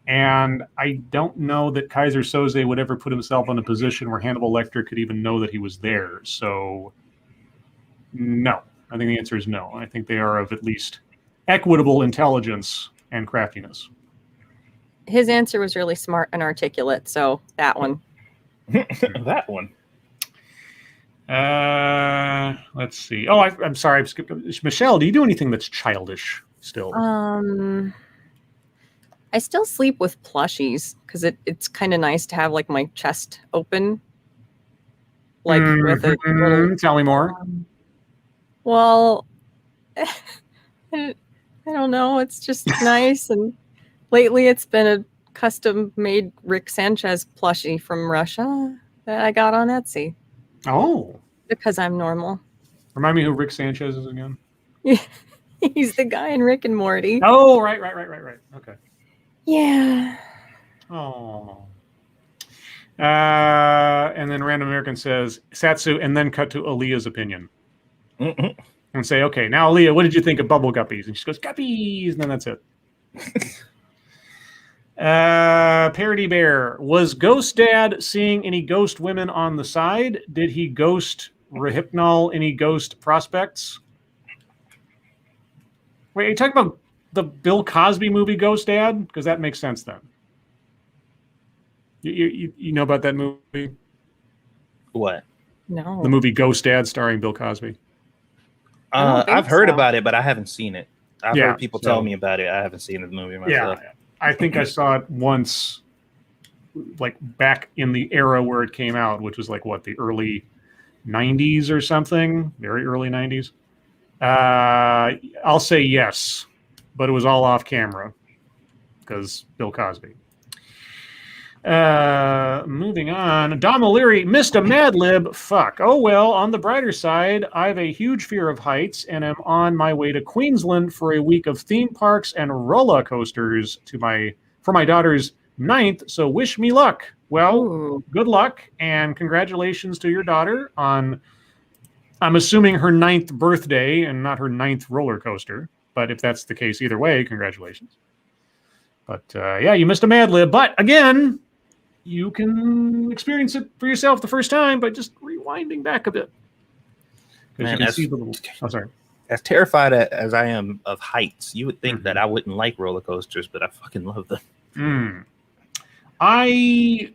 And I don't know that Kaiser Soze would ever put himself in a position where Hannibal Lecter could even know that he was there. So, no. I think the answer is no. I think they are of at least equitable intelligence and craftiness. his answer was really smart and articulate, so that one. That one. Let's see. Oh, I'm sorry. I've skipped. Michelle, do you do anything that's childish still? I still sleep with plushies because it's kind of nice to have like my chest open. Like with a little, tell me more. Well, I don't know. It's just nice. And lately it's been a custom-made Rick Sanchez plushie from Russia that I got on Etsy. Oh. Because I'm normal. Remind me who Rick Sanchez is again. He's the guy in Rick and Morty. Oh, right. Okay. Yeah. Oh. And then Random American says, Satsu, and then cut to Aaliyah's opinion. Mm-hmm. And say, okay, now Aaliyah, what did you think of Bubble Guppies? And she goes, Guppies, and then that's it. Parody Bear, was Ghost Dad seeing any ghost women on the side? Did he ghost Rehypnol any ghost prospects? Wait, are you talking about the Bill Cosby movie Ghost Dad? Because that makes sense then. You know about that movie? What? No. The movie Ghost Dad starring Bill Cosby. I've heard about it, but I haven't seen it. I've heard people so, tell me about it. I haven't seen the movie myself. Yeah, I think I saw it once, like back in the era where it came out, which was like what, the early 90s or something? Very early 90s. I'll say yes, but it was all off camera because Bill Cosby. Moving on. Dom O'Leary missed a Mad Lib. Fuck. Oh well, on the brighter side, I have a huge fear of heights and am on my way to Queensland for a week of theme parks and roller coasters for my daughter's 9th, so wish me luck. Well, Ooh. good luck and congratulations to your daughter on, I'm assuming, her 9th birthday and not her 9th roller coaster. But if that's the case, either way, congratulations. But yeah, you missed a Mad Lib. But again, you can experience it for yourself the first time by just rewinding back a bit. Because you can see the little... Oh, sorry. As terrified as I am of heights, you would think that I wouldn't like roller coasters, but I fucking love them. I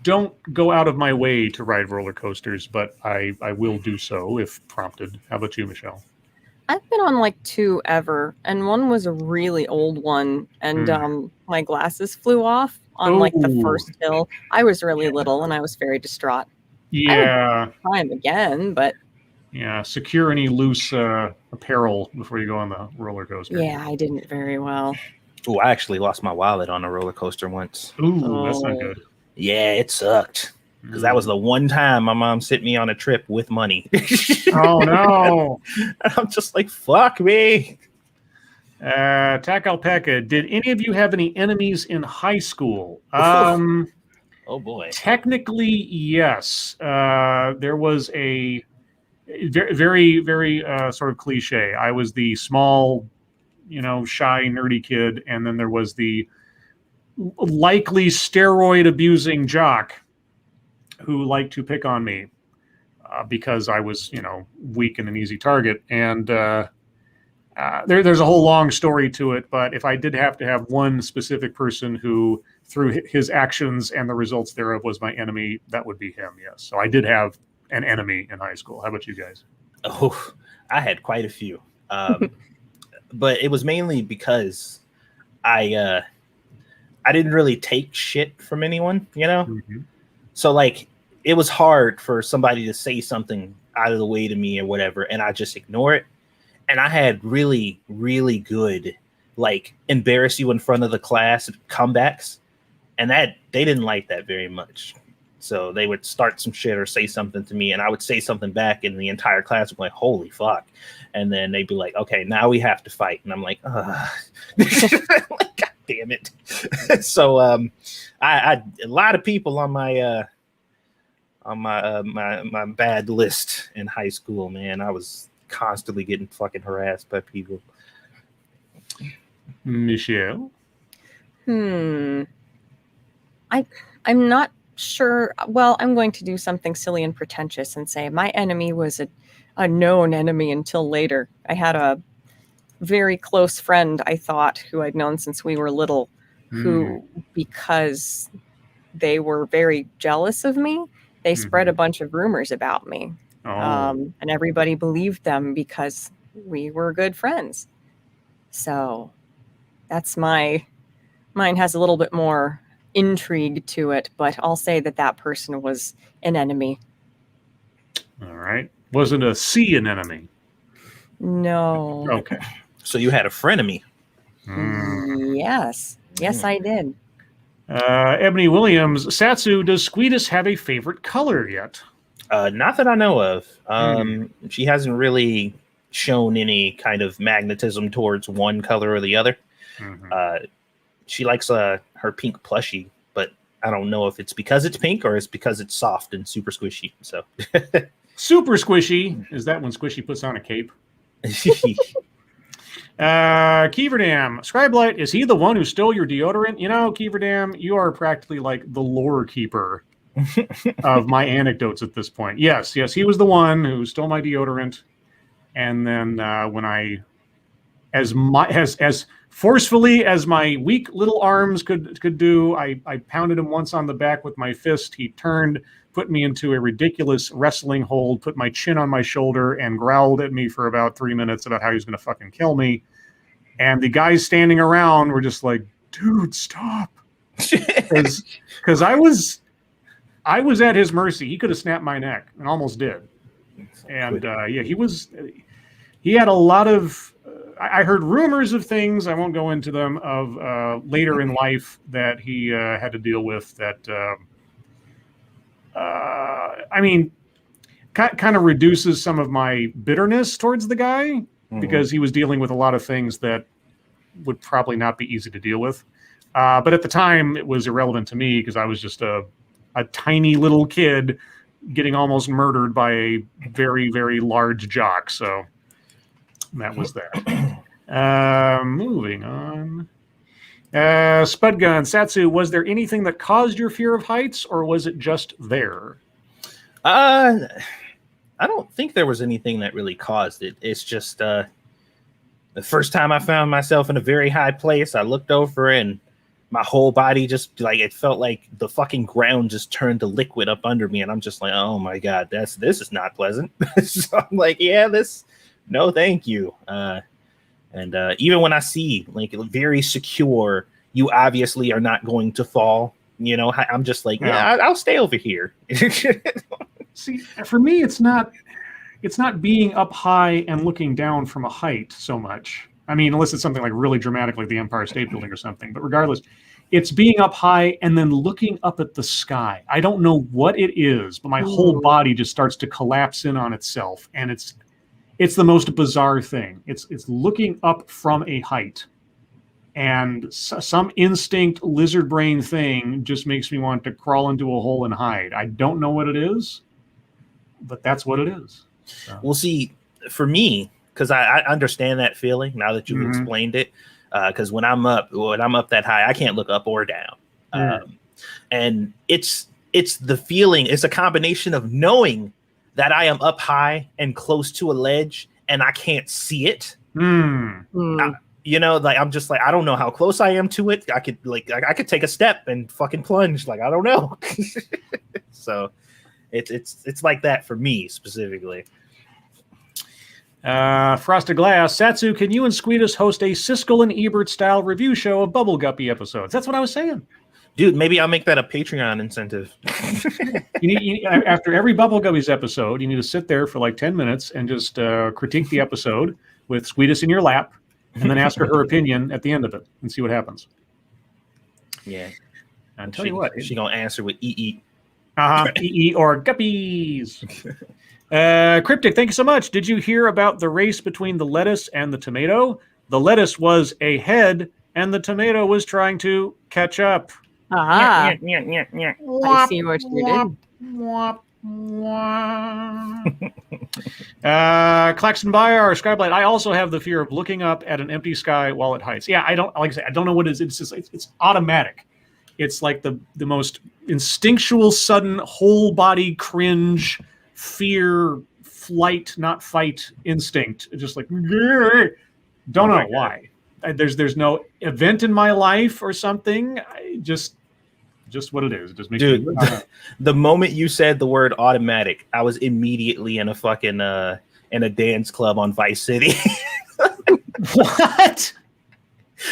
don't go out of my way to ride roller coasters, but I will do so if prompted. How about you, Michelle? I've been on like 2 ever, and one was a really old one, and my glasses flew off on like the first hill. I was really little, and I was very distraught. Yeah. I would try them again, but yeah, secure any loose apparel before you go on the roller coaster. yeah, I didn't very well. Oh, I actually lost my wallet on a roller coaster once. Ooh, that's not good. Yeah, it sucked. Because that was the one time my mom sent me on a trip with money. Oh, no. I'm just like, fuck me. Tack Alpaca, did any of you have any enemies in high school? Oh, boy. Technically, yes. There was a very, very sort of cliche. I was the small, shy, nerdy kid. And then there was the likely steroid abusing jock who liked to pick on me because I was, weak and an easy target. And there's a whole long story to it. But if I did have to have one specific person who, through his actions and the results thereof, was my enemy, that would be him, yes. So I did have an enemy in high school. How about you guys? Oh, I had quite a few. But it was mainly because I didn't really take shit from anyone, Mm-hmm. So like it was hard for somebody to say something out of the way to me or whatever, and I just ignore it. And I had really, really good like embarrass you in front of the class comebacks, and that they didn't like that very much. So they would start some shit or say something to me, and I would say something back, and the entire class would be like, "Holy fuck!" And then they'd be like, "Okay, now we have to fight," and I'm like, "God damn it!" So I a lot of people on my my bad list in high school, man. I was constantly getting fucking harassed by people. Michelle? I'm not sure. Well, I'm going to do something silly and pretentious and say my enemy was a known enemy until later. I had a very close friend, I thought, who I'd known since we were little, who, because they were very jealous of me, they spread a bunch of rumors about me. And everybody believed them because we were good friends. So that's mine has a little bit more intrigue to it, but I'll say that person was an enemy. All right. Was it a sea anemone? No. Okay. So you had a frenemy. Yes, I did. Ebony Williams, Satsu, does Squeedus have a favorite color yet? Not that I know of. She hasn't really shown any kind of magnetism towards one color or the other. She likes her pink plushie, but I don't know if it's because it's pink or it's because it's soft and super squishy. So super squishy. Is that when Squishy puts on a cape? Keeverdam, Scribe Light, is he the one who stole your deodorant? Keeverdam, you are practically like the lore keeper of my anecdotes at this point. Yes, he was the one who stole my deodorant. And then when I, as forcefully as my weak little arms could do, I pounded him once on the back with my fist. He turned, put me into a ridiculous wrestling hold, put my chin on my shoulder, and growled at me for about 3 minutes about how he was going to fucking kill me. And the guys standing around were just like, "Dude, stop!" Because I was at his mercy. He could have snapped my neck and almost did. And he had a lot of I heard rumors of things, I won't go into them, of later in life that he had to deal with that, I mean, kind of reduces some of my bitterness towards the guy because he was dealing with a lot of things that would probably not be easy to deal with. But at the time, it was irrelevant to me because I was just a tiny little kid getting almost murdered by a very, very large jock. So that was that. Moving on. Spudgun, Satsu, was there anything that caused your fear of heights, or was it just there? I don't think there was anything that really caused it. It's just the first time I found myself in a very high place, I looked over and my whole body just like, it felt like the fucking ground just turned to liquid up under me. And I'm just like, oh my God, this is not pleasant. So I'm like, yeah, no, thank you. And even when I see like very secure, you obviously are not going to fall. You know, I'm just like, yeah, I'll stay over here. See, for me, it's not being up high and looking down from a height so much. I mean, unless it's something like really dramatic, like the Empire State Building or something. But regardless, it's being up high and then looking up at the sky. I don't know what it is, but my whole body just starts to collapse in on itself, and it's the most bizarre thing. It's looking up from a height, and some instinct lizard brain thing just makes me want to crawl into a hole and hide. I don't know what it is, but that's what it is. So. We'll see. For me, because I understand that feeling now that you've explained it. Because when I'm up that high, I can't look up or down. And it's the feeling. It's a combination of knowing that I am up high and close to a ledge and I can't see it. You know, like I'm just like, I don't know how close I am to it. I could take a step and fucking plunge. Like, I don't know. So it's like that for me specifically. Frosted Glass, Satsu, can you and Squeedus host a Siskel and Ebert style review show of Bubble Guppy episodes? That's what I was saying. Dude, maybe I'll make that a Patreon incentive. you after every Bubble Guppies episode, you need to sit there for like 10 minutes and just critique the episode with Squeedus in your lap, and then ask her opinion at the end of it and see what happens. Yeah. And tell you what, she gonna answer with EE. EE or Guppies. Cryptic, thank you so much. Did you hear about the race between the lettuce and the tomato? The lettuce was ahead, and the tomato was trying to catch up. I see what you did. Claxton Byar, Scribe, I also have the fear of looking up at an empty sky while it heights. Yeah, I don't know what it is. It's just it's automatic. It's like the most instinctual, sudden, whole body cringe, fear, flight, not fight instinct. It's just like, don't know why. There's no event in my life or something. Just what it is. It just makes me. The moment you said the word automatic, I was immediately in a fucking in a dance club on Vice City. What?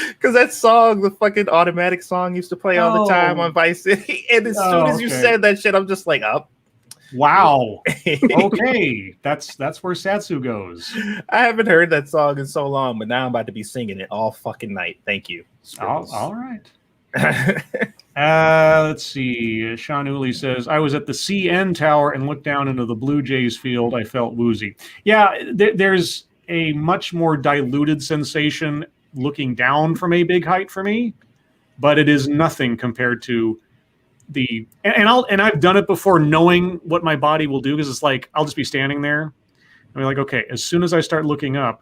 Because that song, the fucking automatic song, used to play all the time on Vice City. And as soon as you said that shit, I'm just like, up. Wow. Okay. That's where Satsu goes. I haven't heard that song in so long, but now I'm about to be singing it all fucking night. Thank you. All right. Let's see. Sean Uli says, I was at the CN Tower and looked down into the Blue Jays field. I felt woozy. Yeah, there's a much more diluted sensation looking down from a big height for me, but it is nothing compared to and I've done it before knowing what my body will do, because it's like I'll just be standing there and be like, okay, as soon as I start looking up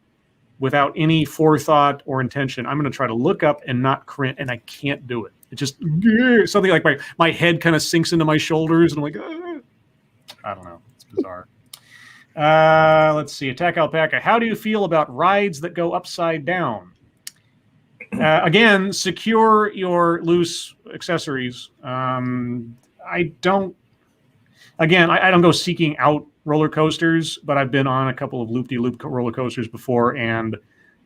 without any forethought or intention, I'm going to try to look up and not cringe, and I can't do it. It just something like my head kind of sinks into my shoulders and I'm like, I don't know, it's bizarre. Let's see. Attack Alpaca, how do you feel about rides that go upside down? Again, secure your loose accessories. I don't go seeking out roller coasters, but I've been on a couple of loop-de-loop roller coasters before, and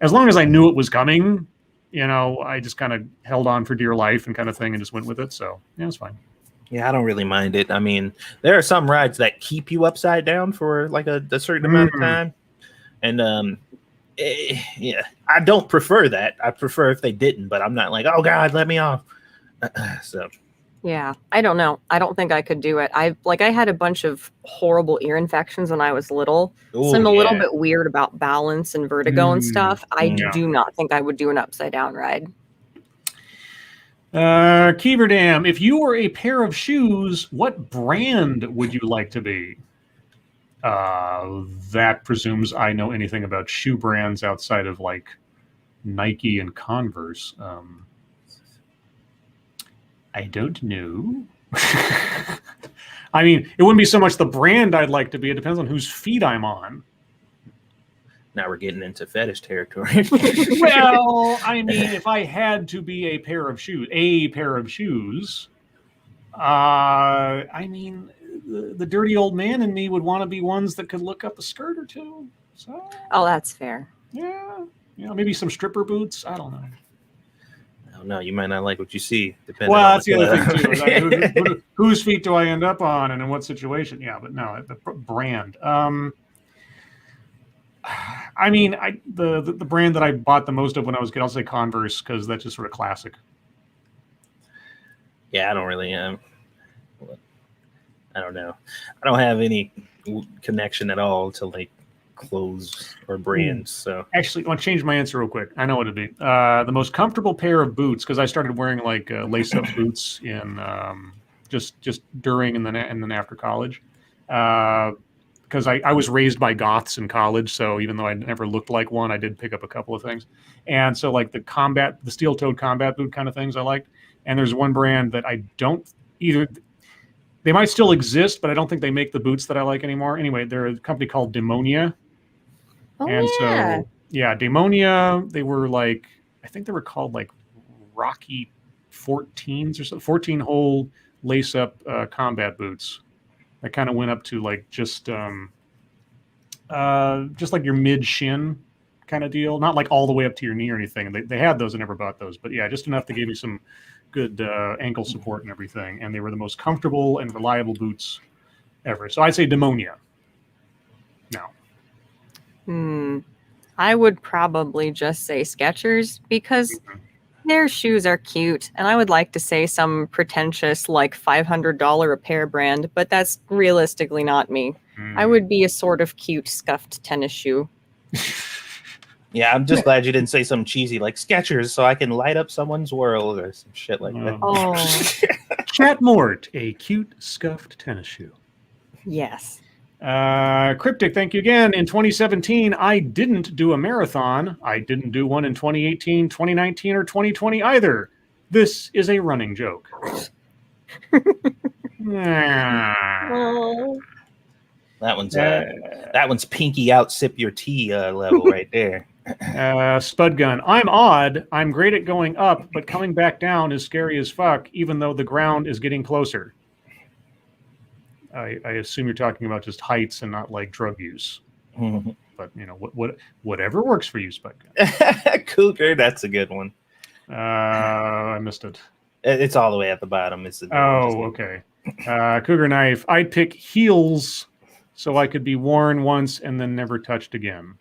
as long as I knew it was coming, I just kind of held on for dear life and kind of thing and just went with it. So yeah, it's fine. Yeah, I don't really mind it. I mean, there are some rides that keep you upside down for like a certain amount of time, and Yeah, I don't prefer that. I prefer if they didn't, but I'm not like, oh God, let me off. So Yeah, I don't know. I don't think I could do it. I had a bunch of horrible ear infections when I was little. So I'm a little bit weird about balance and vertigo and stuff. I yeah. do not think I would do an upside down ride. Keeverdam, if you were a pair of shoes, what brand would you like to be? That presumes I know anything about shoe brands outside of like Nike and Converse. I don't know. I mean, it wouldn't be so much the brand I'd like to be. It depends on whose feet I'm on. now we're getting into fetish territory. Well, I mean, if I had to be a pair of shoes, I mean, the dirty old man in me would want to be ones that could look up a skirt or two. So, Oh, that's fair. yeah, maybe some stripper boots. I don't know. Oh, no, you might not like what you see. Depending Well, on that's the other thing too. Is whose feet do I end up on, and in what situation? Yeah, but no, the brand. I mean, the brand that I bought the most of when I was a kid, I'll say Converse, because that's just sort of classic. Yeah, I don't really I don't know. I don't have any connection at all to like clothes or brands. So Actually, I want to change my answer real quick. I know what it'd be. The most comfortable pair of boots, because I started wearing like lace-up boots in just during and then after college. Because I was raised by goths in college, so even though I never looked like one, I did pick up a couple of things. And so like the steel-toed combat boot kind of things I liked. And there's one brand that I don't either. They might still exist, but I don't think they make the boots that I like anymore. Anyway, they're a company called Demonia. Oh, And yeah. so, yeah, Demonia, they were like, I think they were called like Rocky 14s or so, 14-hole lace-up combat boots that kind of went up to like just like your mid-shin kind of deal. Not like all the way up to your knee or anything. And they had those. I never bought those. But yeah, just enough to give me some good ankle support and everything. And they were the most comfortable and reliable boots ever. So I'd say Demonia. Now. I would probably just say Skechers because their shoes are cute, and I would like to say some pretentious like $500 a pair brand, but that's realistically not me. I would be a sort of cute scuffed tennis shoe. yeah, I'm just glad you didn't say something cheesy like Skechers, so I can light up someone's world or some shit like that. Oh, Chat Mort, a cute scuffed tennis shoe. yes. Cryptic, thank you again. In 2017, I didn't do a marathon. I didn't do one in 2018, 2019, or 2020 either. This is a running joke. Oh. That one's pinky out, sip your tea level right there. Spud Gun, I'm odd. I'm great at going up, but coming back down is scary as fuck, even though the ground is getting closer. I assume you're talking about just heights and not like drug use. But whatever works for you, Spud Gun. Cougar, that's a good one. I missed it. It's all the way at the bottom. Okay. Cougar Knife, I'd pick heels so I could be worn once and then never touched again.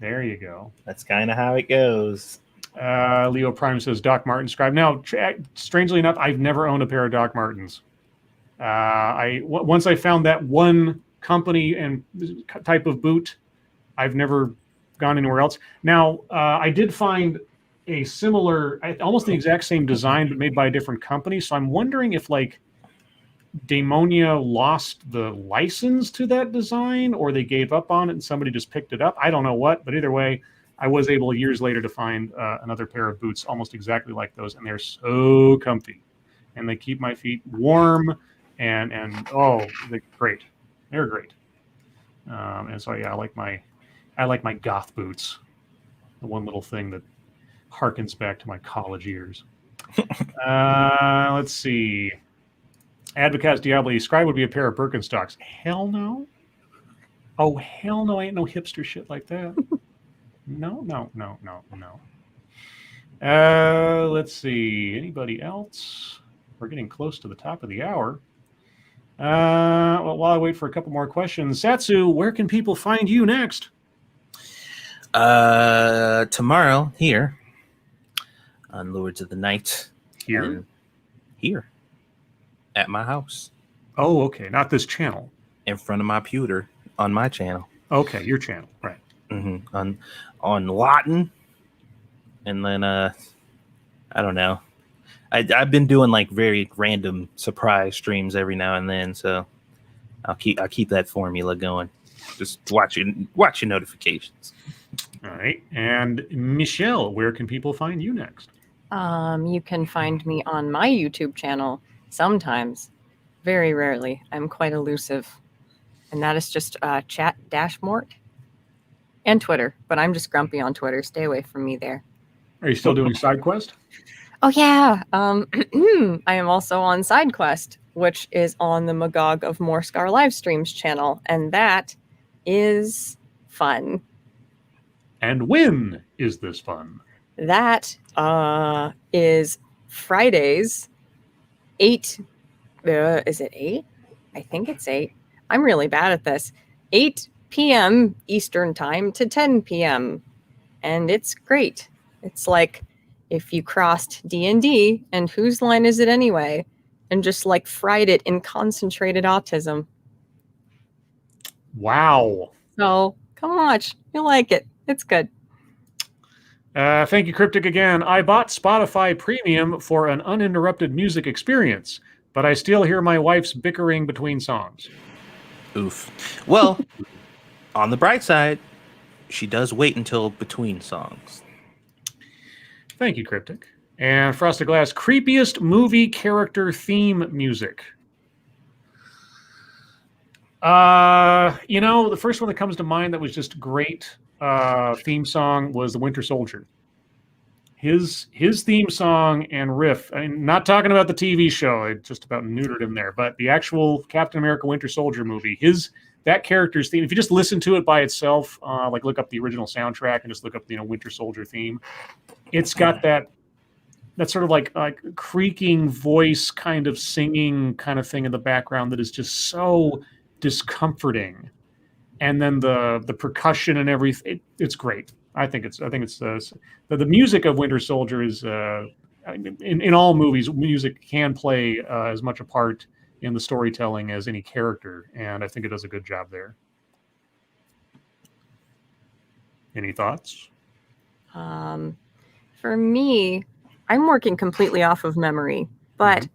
There you go. That's kind of how it goes. Leo Prime says Doc Martin Scribe. Now, strangely enough, I've never owned a pair of Doc Martens. Once I found that one company and type of boot, I've never gone anywhere else. Now, I did find a similar, almost the exact same design, but made by a different company. So I'm wondering if like Demonia lost the license to that design, or they gave up on it and somebody just picked it up. I don't know what, but either way, I was able years later to find another pair of boots almost exactly like those, and they're so comfy, and they keep my feet warm, and they're great. They're great. And so yeah, I like my goth boots. The one little thing that harkens back to my college years. Let's see. Advocates Diablo, Scribe would be a pair of Birkenstocks. Hell no. Oh hell no! Ain't no hipster shit like that. No. Let's see. Anybody else? We're getting close to the top of the hour. Well, while I wait for a couple more questions, Satsu, where can people find you next? Tomorrow here on Lords of the Night. Here? Here. At my house. Oh, okay. Not this channel. In front of my pewter on my channel. Okay, your channel, right. Mm-hmm. On Latin. And then I don't know. I've been doing like very random surprise streams every now and then, so I'll keep that formula going. Just watch your notifications. All right. And Michelle, where can people find you next? You can find me on my YouTube channel sometimes. Very rarely. I'm quite elusive. And that is just chat-mort. And Twitter. But I'm just grumpy on Twitter. Stay away from me there. Are you still doing SideQuest? Oh, yeah. I am also on SideQuest, which is on the Magog of Morscar live streams channel. And that is fun. And when is this fun? That is Fridays, 8. Is it 8? I think it's 8. I'm really bad at this. 8 p.m. Eastern time to 10 p.m. And it's great. It's like if you crossed D&D and Whose Line Is It Anyway? And just like fried it in concentrated autism. Wow. So come watch. You'll like it. It's good. Thank you, Cryptic, again. I bought Spotify Premium for an uninterrupted music experience, but I still hear my wife's bickering between songs. Oof. Well, on the bright side, she does wait until between songs. Thank you, Cryptic. And Frosted Glass, creepiest movie character theme music. The first one that comes to mind that was just great theme song was The Winter Soldier. His theme song and riff, I mean, not talking about the TV show, I just about neutered him there, but the actual Captain America Winter Soldier movie, that character's theme, if you just listen to it by itself, like look up the original soundtrack and just look up Winter Soldier theme, it's got that sort of like creaking voice kind of singing kind of thing in the background that is just so discomforting. And then the percussion and everything, it's great. I think it's the music of Winter Soldier is in all movies, music can play as much a part in the storytelling as any character, and I think it does a good job there. Any thoughts? For me, I'm working completely off of memory, but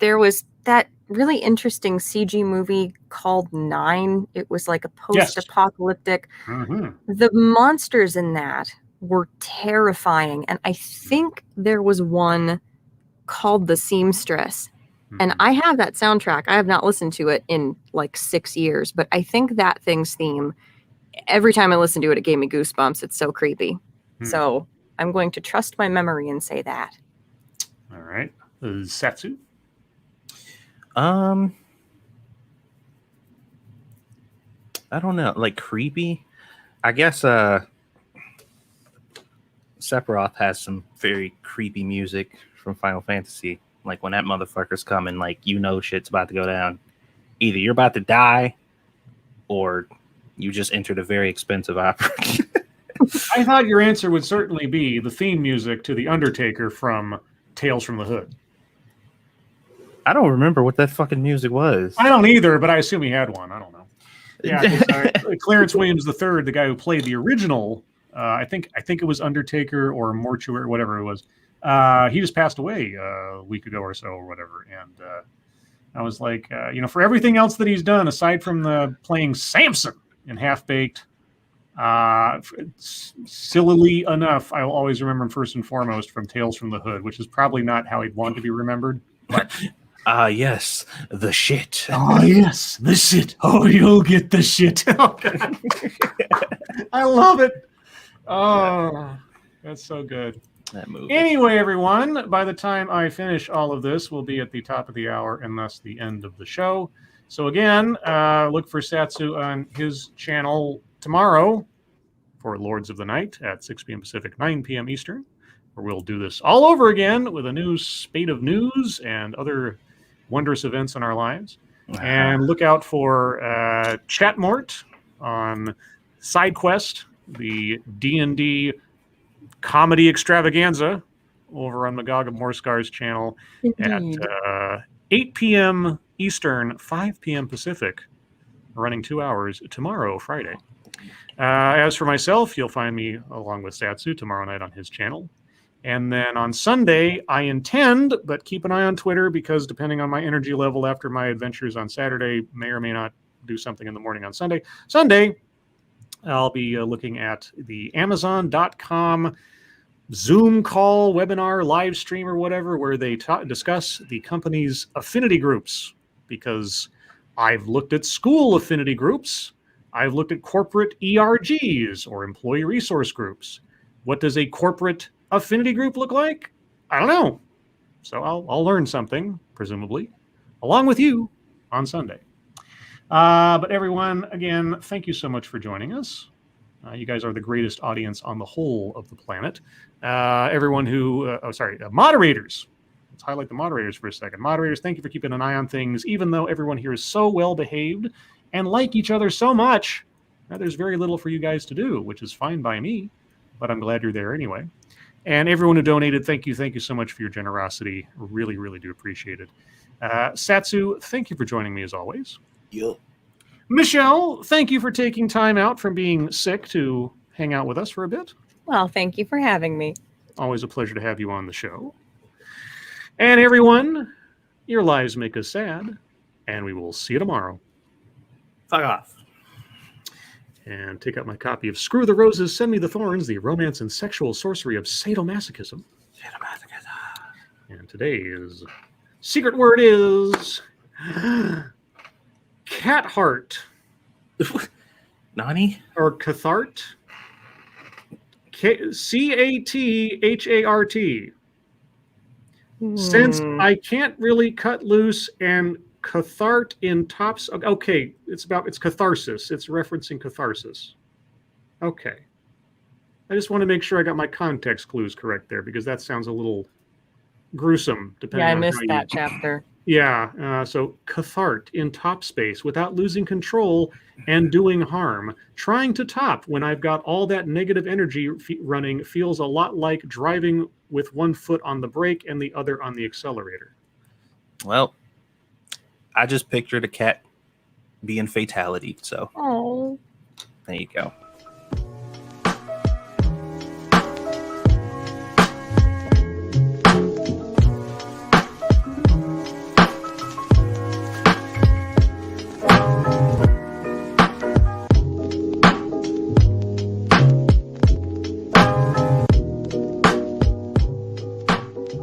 there was that really interesting CG movie called 9. It was like a post-apocalyptic. Yes. Mm-hmm. The monsters in that were terrifying. And I think there was one called The Seamstress. Mm-hmm. And I have that soundtrack. I have not listened to it in like 6 years, but I think that thing's theme, every time I listen to it, it gave me goosebumps. It's so creepy. Mm-hmm. So I'm going to trust my memory and say that. All right. Satsu? I don't know, like creepy. I guess Sephiroth has some very creepy music from Final Fantasy. Like when that motherfucker's coming, like shit's about to go down. Either you're about to die, or you just entered a very expensive opera. I thought your answer would certainly be the theme music to The Undertaker from Tales from the Hood. I don't remember what that fucking music was. I don't either, but I assume he had one. I don't know. Yeah, Clarence Williams III, the guy who played the original, I think it was Undertaker or Mortuary, whatever it was. He just passed away a week ago or so, or whatever. And I was like, for everything else that he's done, aside from the playing Samson in Half Baked, sillily enough, I'll always remember him first and foremost from Tales from the Hood, which is probably not how he'd want to be remembered, but. Yes, the shit. Oh, yes, the shit. Oh, you'll get the shit. I love it. Oh, that's so good. That movie. Anyway, everyone, by the time I finish all of this, we'll be at the top of the hour and thus the end of the show. So again, look for Satsu on his channel tomorrow for Lords of the Night at 6 p.m. Pacific, 9 p.m. Eastern, where we'll do this all over again with a new spate of news and other wondrous events in our lives. And look out for Chat Mort on SideQuest, the D&D comedy extravaganza over on Magog of Morscar's channel Indeed. at 8 p.m. Eastern, 5 p.m. Pacific, running 2 hours tomorrow, Friday. As for myself, you'll find me along with Satsu tomorrow night on his channel. And then on Sunday, I intend, but keep an eye on Twitter because depending on my energy level after my adventures on Saturday, may or may not do something in the morning on Sunday. Sunday, I'll be looking at the Amazon.com Zoom call, webinar, live stream, or whatever, where they discuss the company's affinity groups. Because I've looked at school affinity groups. I've looked at corporate ERGs, or employee resource groups. What does a corporate affinity group look like? I don't know. So I'll learn something, presumably, along with you on Sunday. But everyone, again, thank you so much for joining us. You guys are the greatest audience on the whole of the planet. Everyone who, moderators. Let's highlight the moderators for a second. Moderators, thank you for keeping an eye on things, even though everyone here is so well behaved and like each other so much. There's very little for you guys to do, which is fine by me, but I'm glad you're there anyway. And everyone who donated, thank you so much for your generosity. Really, really do appreciate it. Satsu, thank you for joining me as always. Yep. Michelle, thank you for taking time out from being sick to hang out with us for a bit. Well, thank you for having me. Always a pleasure to have you on the show. And everyone, your lives make us sad, and we will see you tomorrow. Fuck off. And take out my copy of Screw the Roses, Send Me the Thorns, the romance and sexual sorcery of sadomasochism. And today's secret word is cat heart. Nani? Or cathart. C-A-T-H-A-R-T. Since I can't really cut loose and cathart in tops. Okay, it's catharsis. It's referencing catharsis. Okay. I just want to make sure I got my context clues correct there because that sounds a little gruesome. Depending I on missed how that chapter. Yeah, so cathart in top space without losing control and doing harm. Trying to top when I've got all that negative energy running feels a lot like driving with one foot on the brake and the other on the accelerator. Well, I just pictured a cat being fatality, so Oh. there you go.